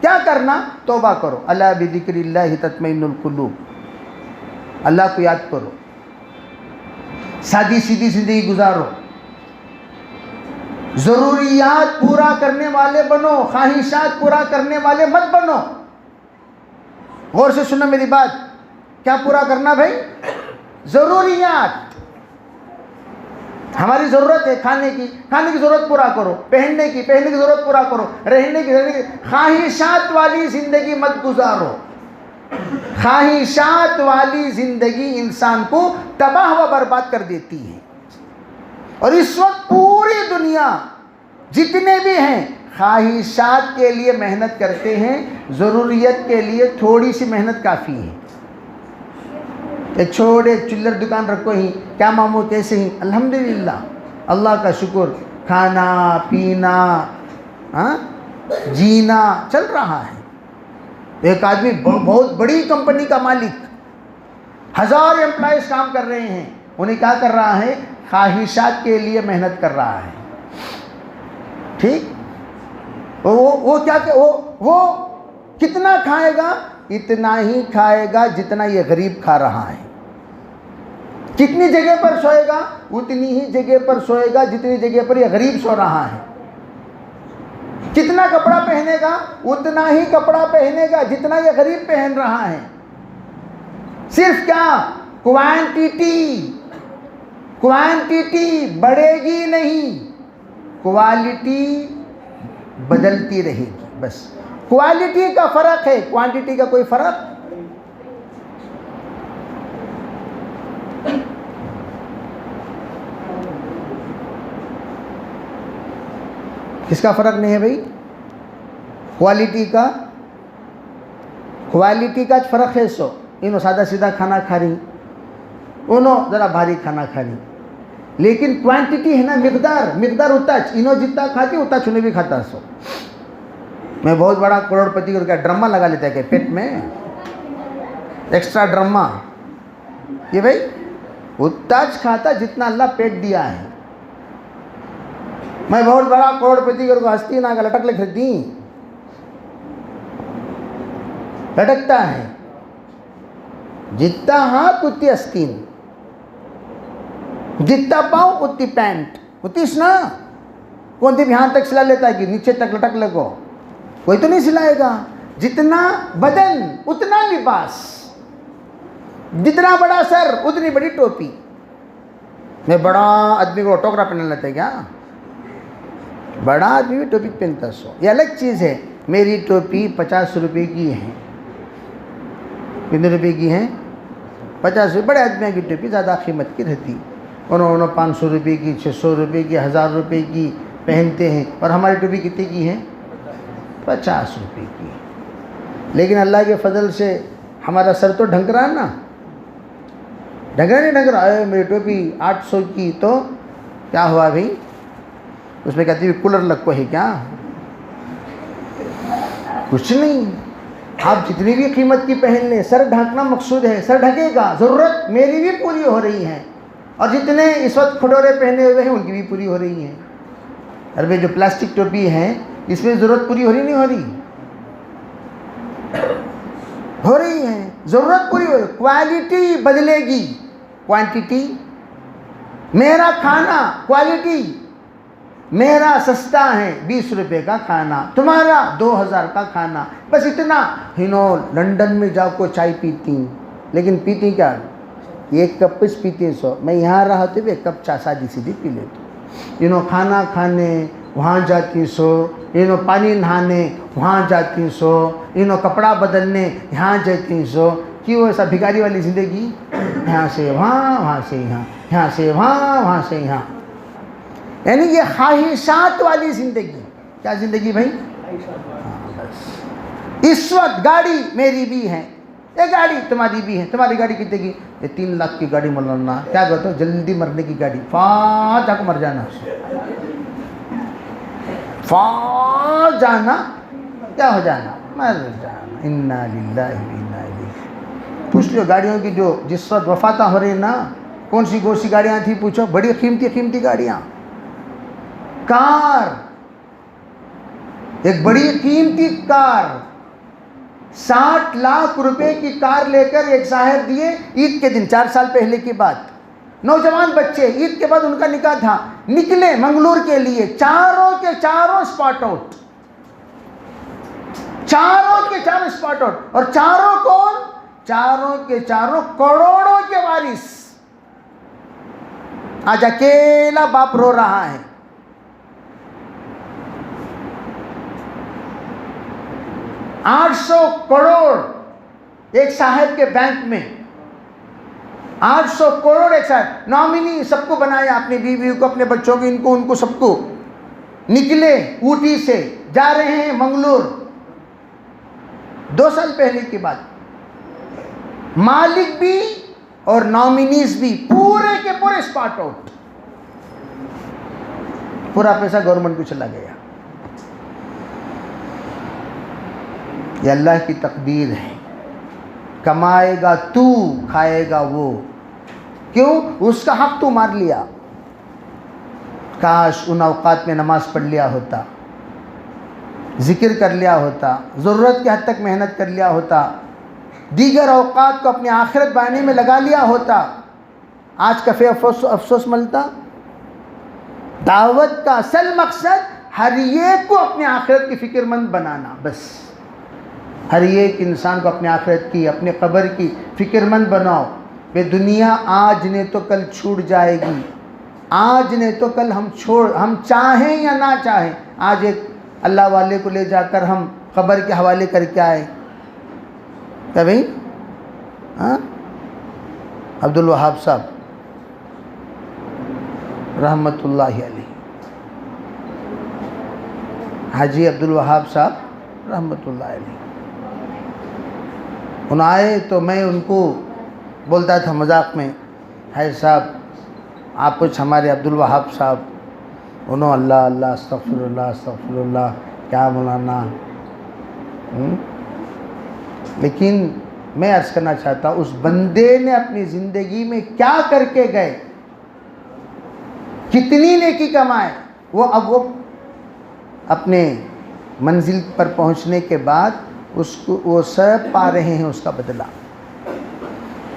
क्या करना? तौबा करो। अला बिज़िक्रिल्लाहि तत्मइन्नुल कुलूब, अल्लाह को याद करो, सादी सीधी ज़िंदगी गुजारो, ज़रूरियात पूरा करने वाले बनो, ख्वाहिशात पूरा करने वाले मत बनो। गौर से सुनो मेरी बात। क्या पूरा करना भाई? ज़रूरियात। हमारी ज़रूरत है खाने की ज़रूरत पूरा करो, पहनने की ज़रूरत पूरा करो, रहने की। ख्वाहिशात वाली ज़िंदगी मत गुजारो। ख्वाहिशात वाली ज़िंदगी इंसान को तबाह व बर्बाद कर देती है। और इस वक्त पूरी दुनिया जितने भी हैं ख्वाहिशात के लिए मेहनत करते हैं, ज़रूरियत के लिए थोड़ी सी मेहनत काफ़ी है। एक छोटे चिल्लर दुकान रखो ही, क्या मामू कैसे ही, अल्हम्दुलिल्लाह, अल्लाह का शुक्र, खाना पीना, जीना चल रहा है। एक आदमी बहुत बड़ी कंपनी का मालिक, 1000 एम्प्लॉयज़ काम कर रहे हैं, उन्हें क्या कर रहा है? ख्वाहिशात के लिए मेहनत कर रहा है। ठीक? वो क्या, वो कितना खाएगा? इतना ही खाएगा जितना ये गरीब खा रहा है। कितनी जगह पर सोएगा? उतनी ही जगह पर सोएगा जितनी जगह पर ये गरीब सो रहा है। कितना कपड़ा पहनेगा? उतना ही कपड़ा पहनेगा जितना ये गरीब पहन रहा है। सिर्फ क्या? क्वांटिटी बढ़ेगी नहीं, क्वालिटी बदलती रहेगी। बस क्वालिटी का फ़र्क है, क्वांटिटी का कोई फ़र्क। किसका फ़र्क नहीं है भाई? क्वालिटी का फ़र्क है। सो इन्हों सादा सीधा खाना खा रही, उन्हों ज़रा भारी खाना खा रही, लेकिन क्वांटिटी है ना, मिकदार उतना इन्हों जितना खाती उतना चुने भी खाता। सो मैं बहुत बड़ा करोड़पति का ड्रामा लगा लेता है कि पेट में एक्स्ट्रा ड्रामा, ये भाई उतना खाता जितना अल्लाह पेट दिया है। मैं बहुत बड़ा करोड़पति को हस्ती ना का लटक खरीदी, लटकता है, जितना हाथ उतनी अस्तीन, जितना पाँव उतनी पैंट, उतीस ना कौन भी यहाँ तक सिला लेता है कि नीचे तक लटक लगो, कोई तो नहीं सिलाएगा। जितना बदन उतना लिबास, जितना बड़ा सर उतनी बड़ी टोपी। मैं बड़ा आदमी को टोकरा पहन लेते हैं क्या? बड़ा आदमी भी टोपी पहनता। सो ये अलग चीज़ है। मेरी टोपी 50 रुपये की है। कितने रुपये की है? 50 रुपये। बड़े आदमी की टोपी ज़्यादा कीमत की रहती, उन्होंने 500 रुपये की, 600 रुपये की, 1000 रुपये की पहनते हैं। और हमारी टोपी कितने की है? 50 रुपये की। लेकिन अल्लाह के फजल से हमारा सर तो ढंक रहा है ना, ढंक रहा नहीं ढंक रहा है। मेरी टोपी 800 की, तो क्या हुआ भाई? उसमें कहती हुई कूलर लग को है क्या? कुछ नहीं। आप जितनी भी कीमत की पहन लें, सर ढकना मकसूद है, सर ढकेगा। ज़रूरत मेरी भी पूरी हो रही है, और जितने इस वक्त खटोरे पहने हुए हैं उनकी भी पूरी हो रही है। अरे भाई जो प्लास्टिक टोपी है इसमें ज़रूरत पूरी हो रही नहीं हो रही? हो रही है, ज़रूरत पूरी हो रही। क्वालिटी बदलेगी, क्वांटिटी। मेरा खाना क्वालिटी, मेरा सस्ता है 20 रुपये का खाना, तुम्हारा 2000 का खाना, बस इतना। हिनो लंदन में जाको चाय पीती, लेकिन पीती क्या? 1 कप कुछ पीती। सो मैं यहाँ रहा तो भी 1 कप चाय सादी सीधी पी लेती। इनो खाना खाने वहाँ जाती, सो इनो पानी नहाने वहाँ जाती, सो इनो कपड़ा बदलने यहाँ जाती। सो क्यों ऐसा भिखारी वाली ज़िंदगी? यहाँ से वहाँ, वहाँ से यहाँ, यहाँ से वहाँ, वहाँ से यहाँ, यानी ये ख्वाहिशात वाली ज़िंदगी। क्या ज़िंदगी भाई? बस इस वक्त गाड़ी मेरी भी है, ये गाड़ी तुम्हारी भी है। तुम्हारी गाड़ी कितने की? ये 3 लाख की गाड़ी मरना। क्या कहते हो? जल्दी मरने की गाड़ी, फाट जाकर मर जाना, फाट जाना, क्या हो जाना? मर जाना। इन्ना लिल्लाहि व इन्ना इलैहि। पूछ लो गाड़ियों की जो जिस वक्त वफाता हो रही ना, कौन सी गाड़ियाँ थी पूछो? बड़ी कीमती गाड़ियाँ। कार, एक बड़ी कीमती कार, 60 लाख रुपए की कार लेकर एक साहब दिए ईद के दिन, 4 साल पहले की बात। नौजवान बच्चे, ईद के बाद उनका निकाह था, निकले मंगलूर के लिए, चारों के चारों स्पॉट आउट, चारों के चारों स्पॉट आउट। और चारों कौन? चारों के चारों करोड़ों के वारिस। आज अकेला बाप रो रहा है। $800 करोड़ एक साहब के बैंक में, 800 करोड़ एक साहब। नॉमिनी सबको बनाया, अपनी बीवी को, अपने बच्चों को, इनको उनको सबको। निकले ऊटी से, जा रहे हैं मंगलूर। 2 साल पहले की बात। मालिक भी और नॉमिनीज भी पूरे के पूरे स्पॉट आउट। पूरा पैसा गवर्नमेंट को चला गया। ये अल्लाह की तकदीर है। कमाएगा तू, खाएगा वो। क्यों? उसका हक तू मार लिया। काश उन औकात में नमाज पढ़ लिया होता, जिक्र कर लिया होता, ज़रूरत के हद तक मेहनत कर लिया होता, दीगर औकात को अपनी आखिरत बनाने में लगा लिया होता, आज कफ़े अफसोस मिलता। दावत का असल मकसद हर एक को अपनी आखिरत की फ़िक्रमंद बनाना, बस। हर एक इंसान को अपने आखिरत की, अपने कब्र की फ़िक्रमंद बनाओ। वे दुनिया आज ने तो कल छूट जाएगी, आज ने तो कल हम चाहें या ना चाहें। आज एक अल्लाह वाले को ले जाकर हम कब्र के हवाले करके आए, क्या भाई? हाँ, अब्दुल वहाब साहब रहमतुल्लाहि अलैह, हाजी अब्दुल वहाब साहब रहमतुल्लाह अलैह। उन आए तो मैं उनको बोलता था मजाक में, है साहब आप कुछ हमारे अब्दुल वहाब साहब। उन्होंने अल्लाह अल्लाह अस्तगफिरुल्लाह अस्तगफिरुल्लाह, क्या मौलाना। लेकिन मैं अर्ज़ करना चाहता हूँ, उस बंदे ने अपनी ज़िंदगी में क्या करके गए, कितनी नेकी कमाए, वो अब वो अपने मंजिल पर पहुंचने के बाद उसको वो सब पा रहे हैं उसका बदला।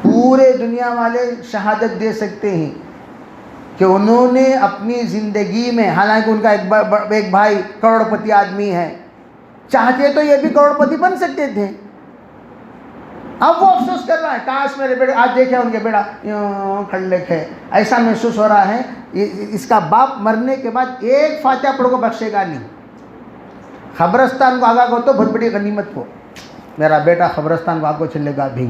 पूरे दुनिया वाले शहादत दे सकते हैं कि उन्होंने अपनी ज़िंदगी में, हालांकि उनका एक भाई करोड़पति आदमी है, चाहते तो ये भी करोड़पति बन सकते थे। अब वो अफसोस कर रहा है, काश मेरे बेटे, आज देखे उनके बेटा खड़लेख है, ऐसा महसूस हो रहा है इसका बाप मरने के बाद एक फातिहा पढ़ को बख्शेगा नहीं। खबरस्तान को आगा को तो बहुत बड़ी गनीमत को, मेरा बेटा खबरस्तान को आगो चलेगा भी।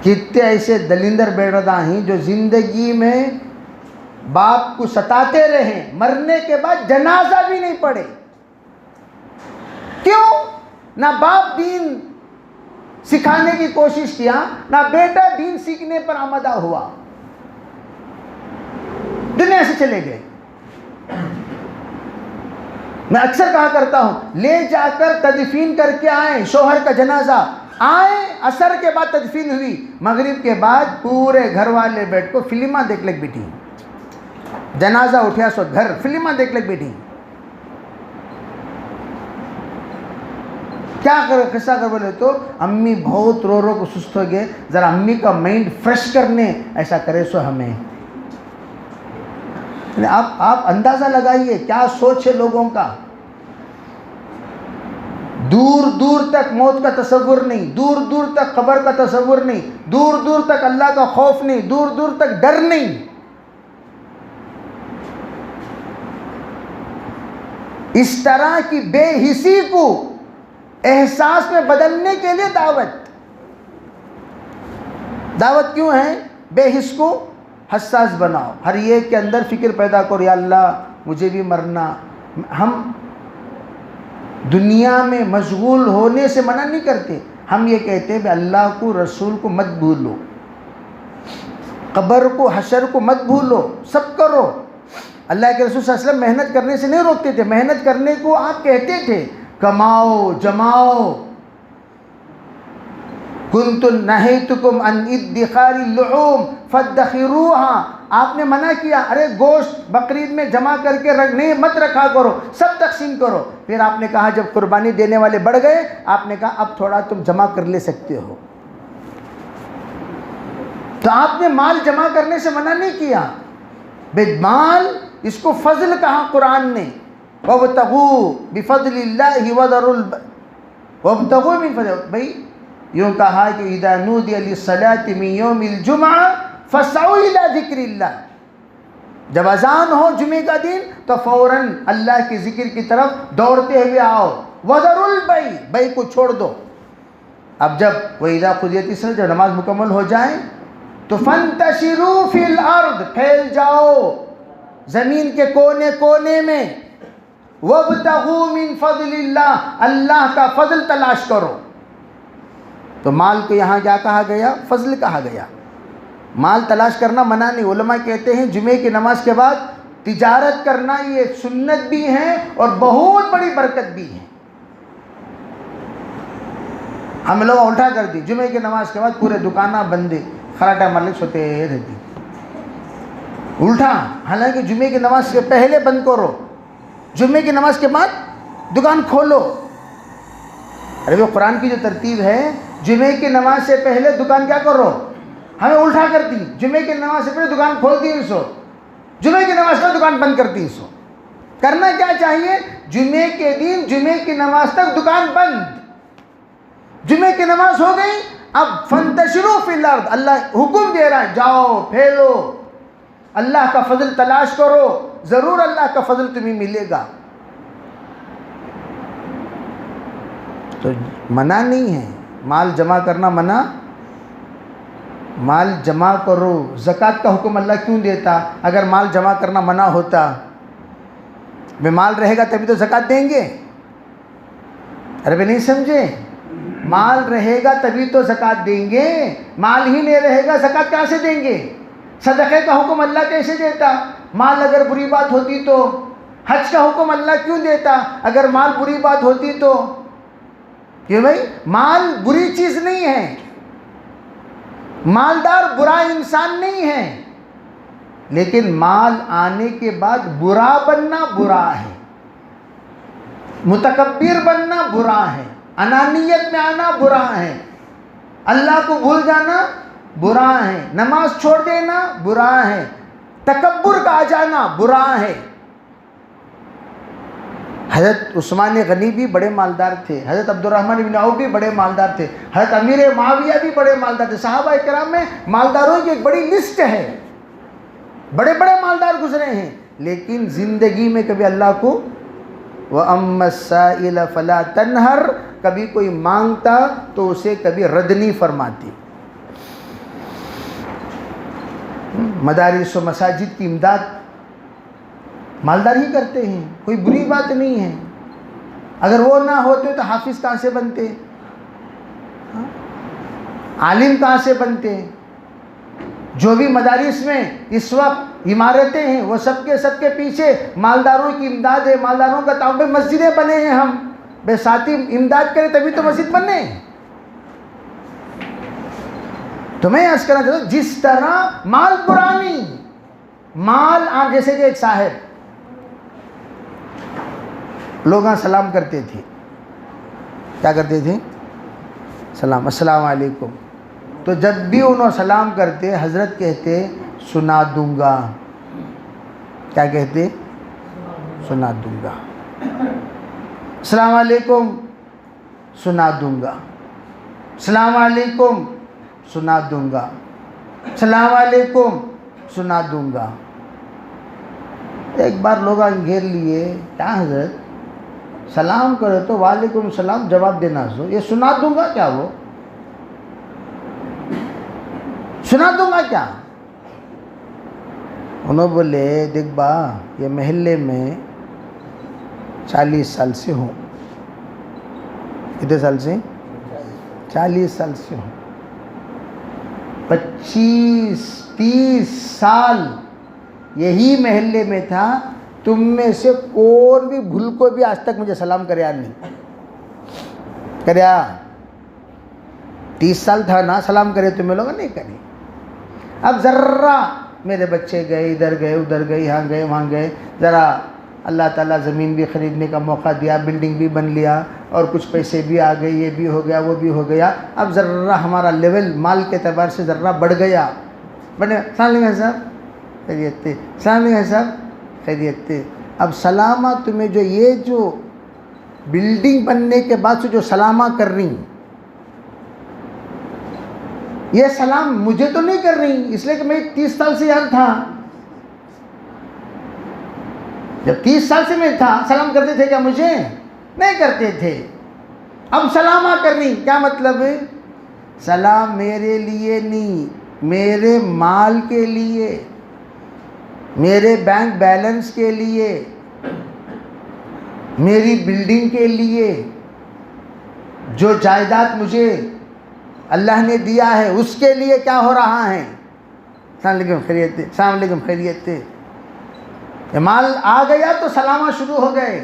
कितने ऐसे दलिंदर बेड़दा हैं जो ज़िंदगी में बाप को सताते रहे, मरने के बाद जनाजा भी नहीं पढ़े। क्यों? ना बाप दीन सिखाने की कोशिश किया, ना बेटा दीन सीखने पर आमदा हुआ, दुनिया से चले गए। मैं अक्सर कहा करता हूं, ले जाकर तदफीन करके आए, शोहर का जनाजा आए, असर के बाद तदफीन हुई, मगरिब के बाद पूरे घर वाले बैठ को फिल्मा देख लग बैठी, जनाजा उठा सो घर फिल्मा देख लग बैठी। क्या कर किस्सा कर बोले तो अम्मी बहुत रो रो को सुस्त हो गए, जरा अम्मी का माइंड फ्रेश करने ऐसा करे सो हमें। आप अंदाजा लगाइए क्या सोच है लोगों का। दूर दूर तक मौत का तसव्वुर नहीं, दूर दूर तक कब्र का तसव्वुर नहीं, दूर दूर तक अल्लाह का खौफ नहीं, दूर दूर तक डर नहीं। इस तरह की बेहिसी को एहसास में बदलने के लिए दावत क्यों है? बेहिस को हसास बनाओ, हर एक के अंदर फिक्र पैदा करो, या अल्लाह मुझे भी मरना। हम दुनिया में मशगूल होने से मना नहीं करते, हम ये कहते हैं अल्लाह को रसूल को मत भूलो, कब्र को हशर को मत भूलो, सब करो। अल्लाह के रसूल सल्लल्लाहु अलैहि वसल्लम मेहनत करने से नहीं रोकते थे, मेहनत करने को आप कहते थे, कमाओ जमाओ। कुन्तु नहैतुकुम अन इद्दिखारिल लुहूम फद्दखिरूहा, आपने मना किया, अरे गोश्त बकरीद में जमा करके रखने मत रखा करो, सब तकसीम करो। फिर आपने कहा जब कुर्बानी देने वाले बढ़ गए, आपने कहा अब थोड़ा तुम जमा कर ले सकते हो। तो आपने माल जमा करने से मना नहीं किया, बेमाल इसको फजल कहा कुरान ने, वब्तगू बिफज़लिल्लाहि वब्तगू मिन फज़ल। भाई यूँ कहा कि इज़ा नूदिया लिस्सलाति मिन यौमिल जुमअह फसअू इला ज़िक्रिल्लाह, जब अजान हो जुमे का दिन तो फ़ौरन अल्लाह के ज़िक्र की तरफ दौड़ते हुए आओ। वज़रुल बै को छोड़ दो। अब जब वइज़ा क़ुदियतिस सलाह, जब नमाज मुकम्मल हो जाए तो फंतशिरू फिल अर्द, फैल जाओ ज़मीन के कोने कोने में। वब्तगू मिन फ़ज़लिल्लाह, अल्लाह का फ़ज़ल तलाश करो। तो माल को यहाँ क्या कहा गया? फ़ज़ल कहा गया। माल तलाश करना मना नहीं। उलमा कहते हैं जुमे की नमाज के बाद तिजारत करना ये सुन्नत भी है और बहुत बड़ी बरकत भी है। हम लोग उल्टा कर दी, जुमे की नमाज के बाद पूरे दुकाना बंदे, खराटा मालिक सोते रहती, उल्टा। हालांकि जुमे की नमाज से पहले बंद करो, जुमे की नमाज के बाद दुकान खोलो। अरे वो कुरान की जो तरतीब है, जुमे की नमाज से पहले दुकान क्या करो, हमें उल्टा कर दी। जुमे की नमाज से पहले दुकान खोलती है सो, जुमे की नमाज का दुकान बंद करती है सो। करना क्या चाहिए? जुमे के दिन जुमे की नमाज तक दुकान बंद, जुमे की नमाज हो गई, अब फंतशिरू फिल अर्द, अल्लाह हुक्म दे रहा है जाओ फैलो, अल्लाह का फजल तलाश करो, ज़रूर अल्लाह का फजल तुम्हें मिलेगा। तो मना नहीं है माल जमा करना, मना, माल जमा करो। ज़कात का हुक्म अल्लाह क्यों देता? अगर माल जमा करना मना होता, भाई माल रहेगा तभी तो ज़कात देंगे। अरे भाई नहीं समझे, माल रहेगा तभी तो ज़कात देंगे, माल ही नहीं रहेगा ज़कात कहाँ से देंगे? सदक़े का हुक्म अल्लाह कैसे देता? माल अगर बुरी बात होती तो? हज का हुक्म अल्लाह क्यों देता अगर माल बुरी बात होती तो? क्यों भाई? माल बुरी चीज़ नहीं है, मालदार बुरा इंसान नहीं है, लेकिन माल आने के बाद बुरा बनना बुरा है, मुतकब्बिर बनना बुरा है, अनानियत में आना बुरा है, अल्लाह को भूल जाना बुरा है, नमाज छोड़ देना बुरा है, तकब्बुर का आ जाना बुरा है। हज़रत उस्मान गनी भी बड़े मालदार थे, हज़रत अब्दुर्रहमान इब्न औफ भी बड़े मालदार थे, हज़रत अमीर मुआविया भी बड़े मालदार थे। सहाबा इकराम में मालदारों की एक बड़ी लिस्ट है, बड़े बड़े मालदार गुजरे हैं, लेकिन ज़िंदगी में कभी अल्लाह को व अम्मस्साइल फला तनहर, कभी कोई मांगता तो उसे कभी रद्द नहीं फरमाती। मदारिस व मसाजिद की इमदाद मालदार ही करते हैं, कोई बुरी बात नहीं है। अगर वो ना होते तो हाफिज़ कहाँ से बनते, आलिम कहाँ से बनते? जो भी मदारिस में इस वक्त इमारतें हैं वो सबके पीछे मालदारों की इमदाद है, मालदारों का ताउन। मस्जिदें बने हैं, हम बेसाती इमदाद करें तभी तो मस्जिद बने। तो मैं अर्ज़ करना चाहता हूँ, जिस तरह माल पुरानी माल आप जैसे कि एक साहब लोग सलाम करते थे, क्या करते थे? सलाम, अस्सलाम वालेकुम। तो जब भी उन्होंने सलाम करते हज़रत कहते सुना दूंगा। क्या कहते? सुना दूंगा। अस्सलाम वालेकुम, सुना दूंगा। अस्सलाम वालेकुम, सुना दूंगा। अस्सलाम वालेकुम, सुना दूंगा। एक बार लोग घेर लिए, क्या हज़रत सलाम करे तो वालेकुम सलाम जवाब देना, सो ये सुना दूंगा क्या? वो सुना दूंगा क्या? उन्होंने बोले देख बा, ये महल्ले में 40 साल से हूँ। कितने साल से? 40 साल से हूँ। 25-30 साल यही महल्ले में था। तुम में से कौन भी भूल को भी आज तक मुझे सलाम करे नहीं करया? 30 साल था ना, सलाम करे तुम्हें लोग नहीं करे। अब ज़र्रा मेरे बच्चे गए, इधर गए उधर गए, यहाँ गए वहाँ गए, ज़रा अल्लाह ताला ज़मीन भी ख़रीदने का मौका दिया, बिल्डिंग भी बन लिया और कुछ पैसे भी आ गए, ये भी हो गया वो भी हो गया। अब ज़र्रा हमारा लेवल माल के एतबार से ज़र्रा बढ़ गया। बने सलाम साहब खैरियत थे, सलाम साहब खैरियत थे। अब सलामा तुम्हें जो ये जो बिल्डिंग बनने के बाद से जो सलामा कर रही, ये सलाम मुझे तो नहीं कर रही, इसलिए कि मैं 30 साल से यहाँ था। जब 30 साल से मैं था, सलाम करते थे क्या मुझे? नहीं करते थे। अब सलामा कर रही, क्या मतलब है? सलाम मेरे लिए नहीं, मेरे माल के लिए, मेरे बैंक बैलेंस के लिए, मेरी बिल्डिंग के लिए, जो जायदाद मुझे अल्लाह ने दिया है उसके लिए क्या हो रहा है? अस्सलाम वालेकुम खैरियत थे, अस्सलाम वालेकुम खैरियत थे। ये माल आ गया तो सलामा शुरू हो गए।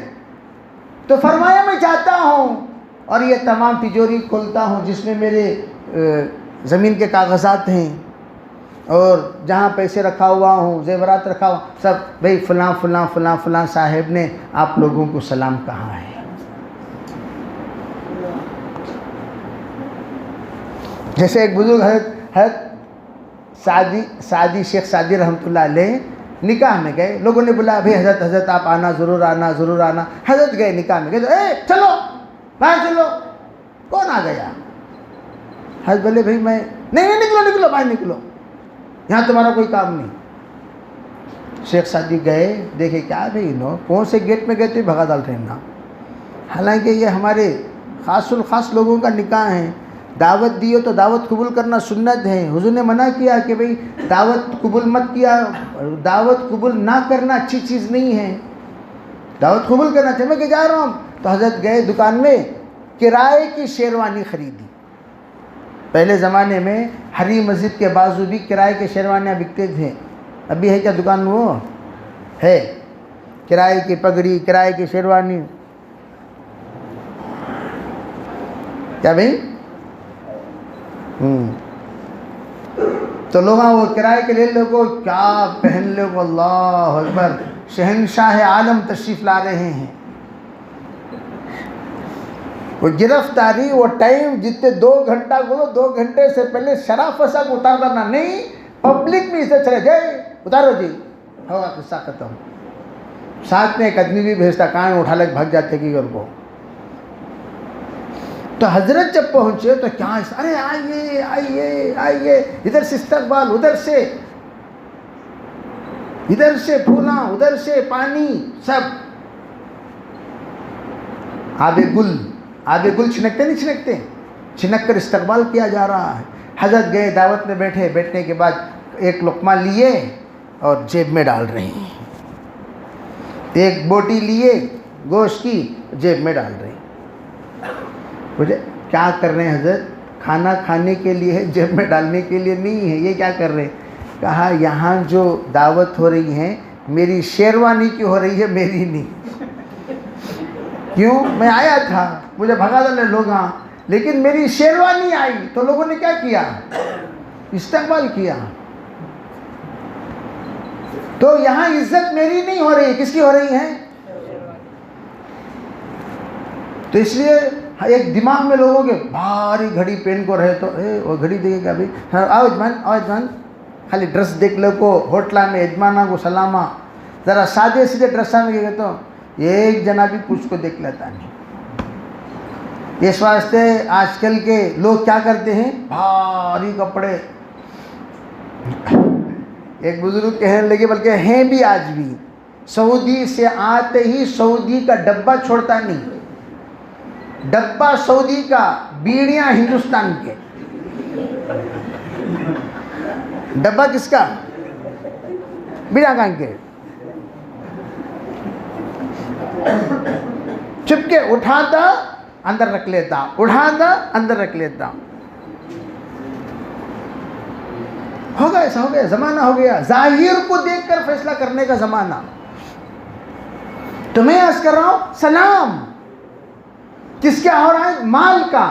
तो फरमाया मैं जाता हूँ और ये तमाम तिजोरी खोलता हूँ जिसमें मेरे ज़मीन के कागज़ात हैं और जहाँ पैसे रखा हुआ हूँ, ज़ेवरात रखा हुआ, सब भाई फ़लाँ फ़लाँ फ़लाँ फ़लाँ साहब ने आप लोगों को सलाम कहा है। जैसे एक बुजुर्ग हज़रत सादी शेख सादी रहमतुल्लाह अलैह निकाह में गए, लोगों ने बोला भाई हज़रत आप आना, ज़रूर आना ज़रूर आना। हज़रत गए निकाह में, गए चलो बाहर चलो। कौन आ गया? हज़रत बोले भाई मैं नहीं निकलो बाहर निकलो, यहाँ तुम्हारा कोई काम नहीं। शेख सादी गए, देखे क्या भाई नो कौन से गेट में गए तो भगा डाल रहे ना। हालांकि ये हमारे ख़ासुल ख़ास लोगों का निकाह है, दावत दियो तो दावत कबूल करना सुन्नत है। हुजूर ने मना किया कि भाई दावत कबूल मत किया, दावत कबूल ना करना अच्छी चीज़ नहीं है। दावत कबूल करना चाहिए। मैं कि जा रहा हूँ, तो हज़रत गए दुकान में, किराए की शेरवानी ख़रीदी। पहले ज़माने में हरी मस्जिद के बाजू भी किराए के शेरवानियाँ बिकते थे। अभी है क्या दुकान? वो है, किराए की पगड़ी, किराए की शेरवानी। क्या भाई? तो लोग वो किराए के ले लोगो, क्या पहन लो, अल्लाह अकबर, शहनशाह आलम तशरीफ़ ला रहे हैं। वो गिरफ्तारी, वो टाइम जितने 2 घंटा बोलो, 2 घंटे से पहले शराब फसा को उतार करना नहीं, पब्लिक में इसे चले जाए, उतारो जी, होगा किस्सा खत्म। साथ में एक आदमी भी भेजता, कान उठा लग भाग जाते कि घर को। तो हजरत जब पहुंचे तो क्या, अरे आइए आइए आइए, इधर से इस्तकबाल, इधर से फूला, उधर से पानी, सब आबे गुल छिनकते नहीं छिनकते, छिनक कर इस्तकबाल किया जा रहा है। हजरत गए, दावत में बैठे, बैठने के बाद एक लुक़मा लिए और जेब में डाल रहे हैं, एक बोटी लिए गोश्त की, जेब में डाल रहे हैं। बोले क्या कर रहे हैं हजरत? खाना खाने के लिए है, जेब में डालने के लिए नहीं है। ये क्या कर रहे हैं? कहा यहाँ जो दावत हो रही है मेरी शेरवानी की हो रही है, मेरी नहीं। क्यों? मैं आया था, मुझे भगा डाले लोग, लेकिन मेरी शेरवानी आई तो लोगों ने क्या किया? इस्तकबाल किया। तो यहाँ इज्जत मेरी नहीं हो रही है, किसकी हो रही है? तो इसलिए एक दिमाग में लोगों के भारी घड़ी पहन को रहे तो वो घड़ी देखेगा भाई, हाँ आओ यजमान, खाली ड्रेस देख लो को होटला में यजमाना को सलामा, ज़रा सादे सीधे ड्रेसा में गए तो एक जना भी कुछ को देख लेता नहीं। इस वास्ते आजकल के लोग क्या करते हैं? भारी कपड़े। एक बुजुर्ग कहने लगे, बल्कि हैं भी आज भी, सऊदी से आते ही सऊदी का डब्बा छोड़ता नहीं, डब्बा सऊदी का, बीड़ियां हिंदुस्तान के। डब्बा किसका? बीड़ा कांग के। चुपके उठाता अंदर रख लेता, उठाता अंदर रख लेता। हो गया, ऐसा हो गया, जमाना हो गया जाहिर को देखकर फैसला करने का जमाना। तो मैं आज कर रहा हूं सलाम, किसका हो रहा है? माल का।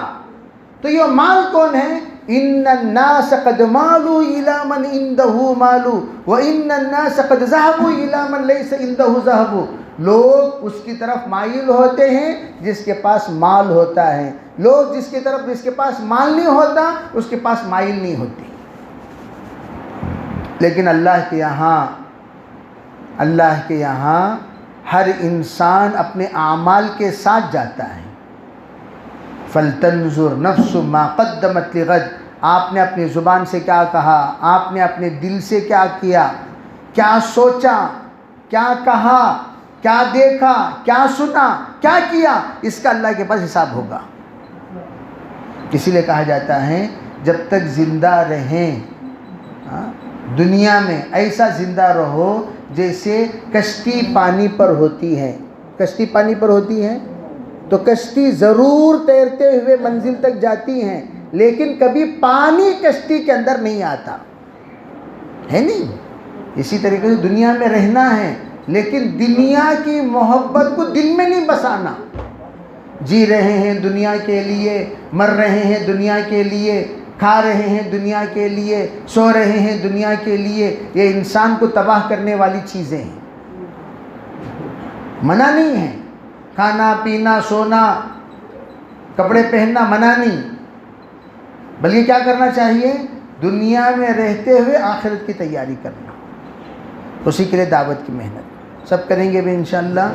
तो ये माल कौन है? इन्नन्नास कद मालू इला मन इंदहु मालू व इन्नन्नास कद ज़हबू इला मन लैसा इंदहु ज़हबू। लोग उसकी तरफ माइल होते हैं जिसके पास माल होता है, लोग जिसके पास माल नहीं होता उसके पास माइल नहीं होती। लेकिन अल्लाह के यहाँ हर इंसान अपने आमाल के साथ जाता है। फलतंजुर नफ्सु मा क़द्दमत लिग़द। आपने अपनी ज़ुबान से क्या कहा, आपने अपने दिल से क्या किया, क्या सोचा, क्या कहा, क्या देखा, क्या सुना, क्या किया, इसका अल्लाह के पास हिसाब होगा। इसीलिए कहा जाता है जब तक ज़िंदा रहें दुनिया में ऐसा ज़िंदा रहो जैसे कश्ती पानी पर होती है। कश्ती पानी पर होती है तो कश्ती ज़रूर तैरते हुए मंजिल तक जाती हैं, लेकिन कभी पानी कश्ती के अंदर नहीं आता है। नहीं, इसी तरीके से दुनिया में रहना है, लेकिन दुनिया की मोहब्बत को दिल में नहीं बसाना। जी रहे हैं दुनिया के लिए, मर रहे हैं दुनिया के लिए, खा रहे हैं दुनिया के लिए, सो रहे हैं दुनिया के लिए। ये इंसान को तबाह करने वाली चीज़ें हैं। मना नहीं है, खाना पीना सोना कपड़े पहनना मना नहीं, बल्कि क्या करना चाहिए? दुनिया में रहते हुए आखिरत की तैयारी करना। उसी के लिए दावत की मेहनत सब करेंगे भी इंशाअल्लाह।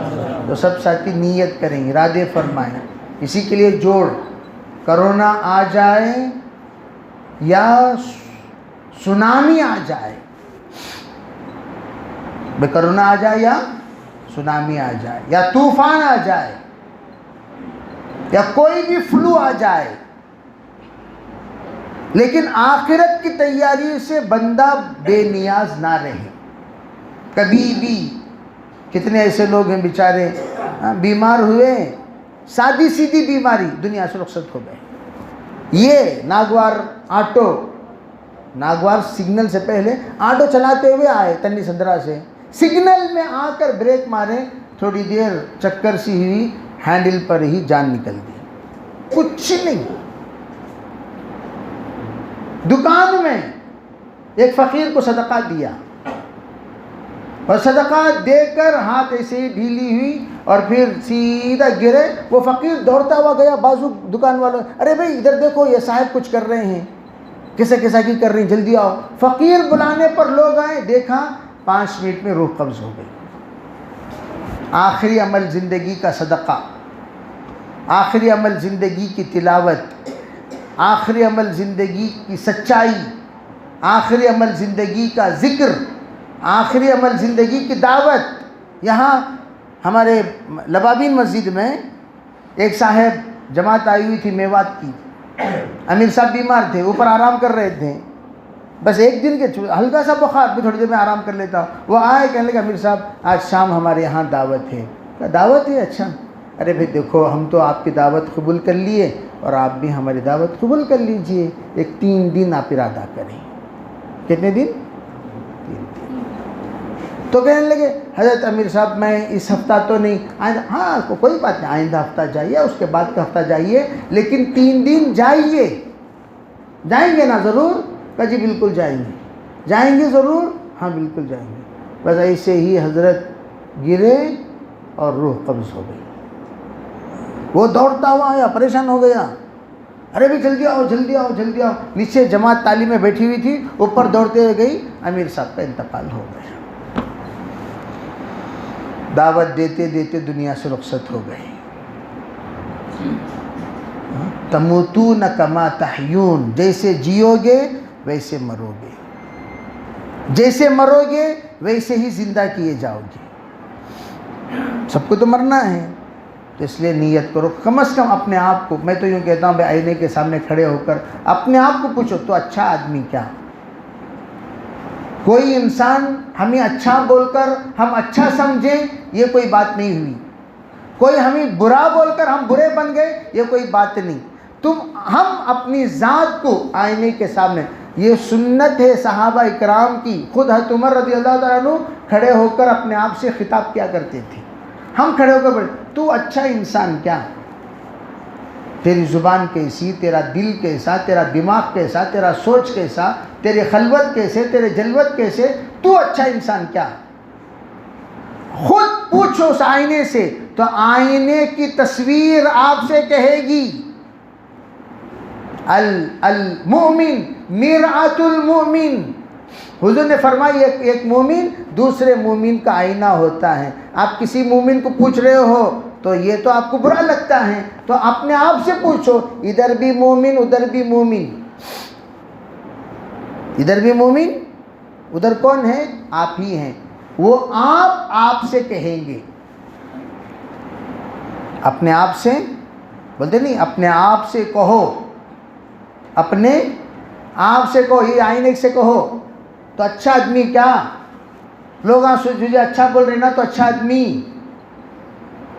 तो सब साथी नीयत करेंगे, इरादे फरमाएं। इसी के लिए जोड़, कोरोना आ जाए या सुनामी आ जाए, कोरोना आ जाए या सुनामी आ जाए या तूफान आ जाए या कोई भी फ्लू आ जाए, लेकिन आखिरत की तैयारी से बंदा बेनियाज ना रहे कभी भी। कितने ऐसे लोग हैं बेचारे बीमार हुए, सादी सीधी बीमारी, दुनिया से रुखसत हो गए। ये नागवार ऑटो, नागवार सिग्नल से पहले ऑटो चलाते हुए आए तन्नी संदरा से, सिग्नल में आकर ब्रेक मारे, थोड़ी देर चक्कर सी हुई, हैंडल पर ही जान निकल गई, कुछ नहीं। दुकान में एक फ़कीर को सदका दिया और सदका देकर हाथ ऐसे ही ढीली हुई और फिर सीधा गिरे। वो फ़कीर दौड़ता हुआ गया, बाजू दुकान वालों, अरे भाई इधर देखो ये साहब कुछ कर रहे हैं, किसा किसा की कर रही हैं, जल्दी आओ। फ़कीर बुलाने पर लोग आए, देखा 5 मिनट में रूह कब्ज़ हो गई। आखिरी अमल ज़िंदगी का सदका, आखिरी अमल ज़िंदगी की तिलावत, आखिरी अमल ज़िंदगी की सच्चाई, आखिरी अमल ज़िंदगी का ज़िक्र, आखिरी अमल ज़िंदगी की दावत। यहाँ हमारे लबाबीन मस्जिद में एक साहब जमात आई हुई थी मेवात की, अमीर साहब बीमार थे, ऊपर आराम कर रहे थे, बस एक दिन के हल्का सा बुखार, भी थोड़ी देर में आराम कर लेता हूँ। वो आए, कहने लगे अमीर साहब आज शाम हमारे यहाँ दावत है। दावत है? अच्छा। अरे भाई देखो हम तो आपकी दावत कबूल कर लिए और आप भी हमारी दावत कबूल कर लीजिए, एक 3 दिन आप इरादा करें। कितने दिन? 3 दिन। तो कहने लगे हज़रत अमीर साहब मैं इस हफ्ता तो नहीं, आइंदा, हाँ कोई बात नहीं, आइंदा हफ्ता जाइए, उसके बाद का हफ्ता जाइए, लेकिन 3 दिन जाइए। जाएंगे ना ज़रूर? कहा जी बिल्कुल जाएंगे। जाएंगे ज़रूर? हाँ बिल्कुल जाएंगे। बस ऐसे ही हज़रत गिरे और रूह कब्ज़ हो गई। वो दौड़ता हुआ आया, परेशान हो गया, अरे भाई जल्दी आओ जल्दी आओ जल्दी आओ। नीचे जमात तालीम में बैठी हुई थी, ऊपर दौड़ते हुए गई, अमीर साहब का इंतकाल हो गया। दावत देते देते दुनिया से रुखसत हो गए। तमूतून कमा तहयून, जैसे जियोगे वैसे मरोगे, जैसे मरोगे वैसे ही जिंदा किए जाओगे। सबको तो मरना है, तो इसलिए नीयत करो, कम से कम अपने आप को। मैं तो यूँ कहता हूँ भाई आईने के सामने खड़े होकर अपने आप को पूछो तो अच्छा आदमी क्या। कोई इंसान हमें अच्छा बोलकर हम अच्छा समझें, ये कोई बात नहीं हुई। कोई हमें बुरा बोलकर हम बुरे बन गए, ये कोई बात नहीं। हम अपनी ज़ात को आईने के सामने, ये सुन्नत है सहाबा इकराम की। खुद हज़रत उमर रज़ी अल्लाह तआला अन्हु खड़े होकर अपने आप से खिताब किया करते थे। हम खड़े होकर बोले तू अच्छा इंसान क्या, तेरी ज़ुबान कैसी, तेरा दिल कैसा, तेरा दिमाग कैसा, तेरा सोच कैसा, तेरी खलवत कैसे, तेरे जलवत कैसे, तू अच्छा इंसान क्या। खुद पूछो उस आईने से, तो आईने की तस्वीर आपसे कहेगी अल मोमिन मिरअतुल मोमिन। हुज़ूर ने फरमाई एक मोमिन दूसरे मोमिन का आईना होता है। आप किसी मोमिन को पूछ रहे हो तो ये तो आपको बुरा लगता है, तो अपने आप से पूछो, इधर भी मोमिन उधर भी मोमिन, इधर भी मोमिन उधर कौन है? आप ही हैं। वो आप आपसे कहेंगे, अपने आप से बोलते नहीं, अपने आप से कहो, अपने आप से कहो, ये आईने से कहो तो अच्छा आदमी क्या। लोग तुझे अच्छा बोल रहे ना तो अच्छा आदमी,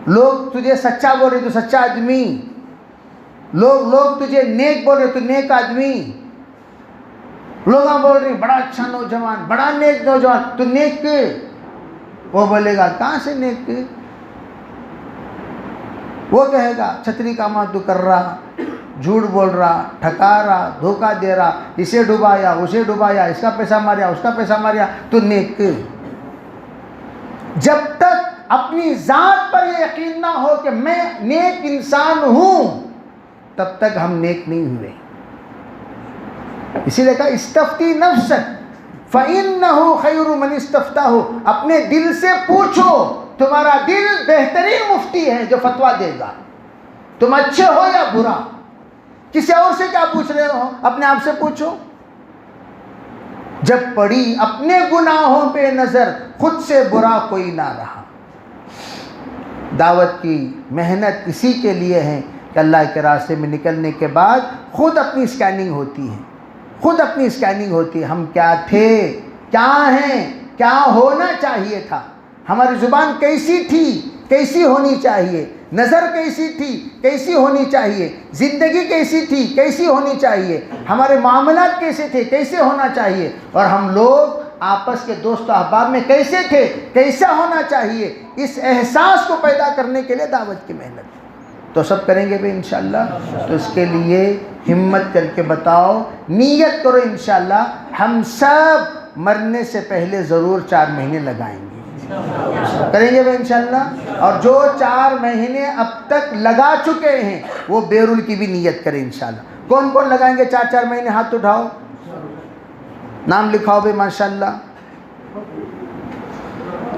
लोग तुझे सच्चा बोल रहे तो सच्चा आदमी, लोग तुझे नेक बोल रहे तो नेक आदमी। लोग बोल रहे बड़ा अच्छा नौजवान, बड़ा नेक नौजवान, तो नेक के। वो बोलेगा कहाँ से नेक के। वो कहेगा छतरी का माँ तू कर रहा, झूठ बोल रहा, ठका रहा, धोखा दे रहा, इसे डुबाया उसे डुबाया, इसका पैसा मारिया उसका पैसा मारिया, तो नेक। जब तक अपनी जात पर यह यकीन ना हो कि मैं नेक इंसान हूं, तब तक हम नेक नहीं हुए। इसीलिए कहा इस्तफ्ती नफ्सक फ़इन्नहु खैरु मन इस्तफ्ताहु। अपने दिल से पूछो, तुम्हारा दिल बेहतरीन मुफ्ती है जो फतवा देगा। तुम अच्छे हो या बुरा, किसी और से क्या पूछ रहे हो, अपने आप से पूछो। जब पड़ी अपने गुनाहों पे नजर, खुद से बुरा कोई ना रहा। दावत की मेहनत इसी के लिए है कि अल्लाह के रास्ते में निकलने के बाद खुद अपनी स्कैनिंग होती है, खुद अपनी स्कैनिंग होती है। हम क्या थे, क्या हैं, क्या होना चाहिए था, हमारी ज़ुबान कैसी थी, कैसी होनी चाहिए, नज़र कैसी थी, कैसी होनी चाहिए, ज़िंदगी कैसी थी, कैसी होनी चाहिए, हमारे मामलात कैसे थे, कैसे होना चाहिए, और हम लोग आपस के दोस्त अहबाब में कैसे थे, कैसा होना चाहिए, इस एहसास को पैदा करने के लिए दावत की मेहनत तो सब करेंगे भाई इंशाअल्लाह। तो इसके लिए हिम्मत करके बताओ, नीयत करो इंशाअल्लाह हम सब मरने से पहले ज़रूर 4 महीने लगाएंगे, करेंगे भाई इंशाअल्लाह। और जो 4 महीने अब तक लगा चुके हैं वो बेरुल की भी नीयत करें इंशाअल्लाह। कौन कौन लगाएंगे 4-4 महीने, हाथ उठाओ, नाम लिखाओ भाई माशाअल्लाह।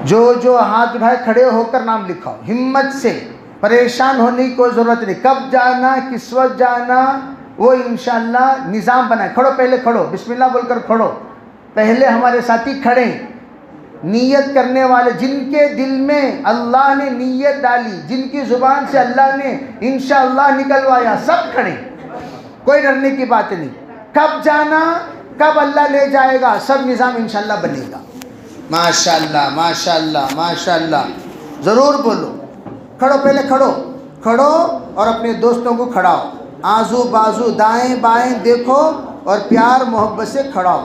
जो हाथ उठाए खड़े होकर नाम लिखाओ, हिम्मत से, परेशान होने की कोई ज़रूरत नहीं। कब जाना, किस वक्त जाना, वो इंशाअल्लाह निज़ाम बनाए। खड़ो, पहले खड़ो, बिस्मिल्लाह बोलकर खड़ो। पहले हमारे साथी खड़े, नीयत करने वाले, जिनके दिल में अल्लाह ने नीयत डाली, जिनकी ज़ुबान से अल्लाह ने इंशाअल्लाह निकलवाया, सब खड़े, कोई डरने की बात नहीं। कब जाना, कब अल्लाह ले जाएगा, सब निज़ाम इंशाअल्लाह बनेगा। माशाअल्लाह माशाअल्लाह माशाअल्लाह, ज़रूर बोलो। खड़ो, पहले खड़ो और अपने दोस्तों को खड़ाओ, आजू बाजू दाएं बाएं देखो और प्यार मोहब्बत से खड़ाओ।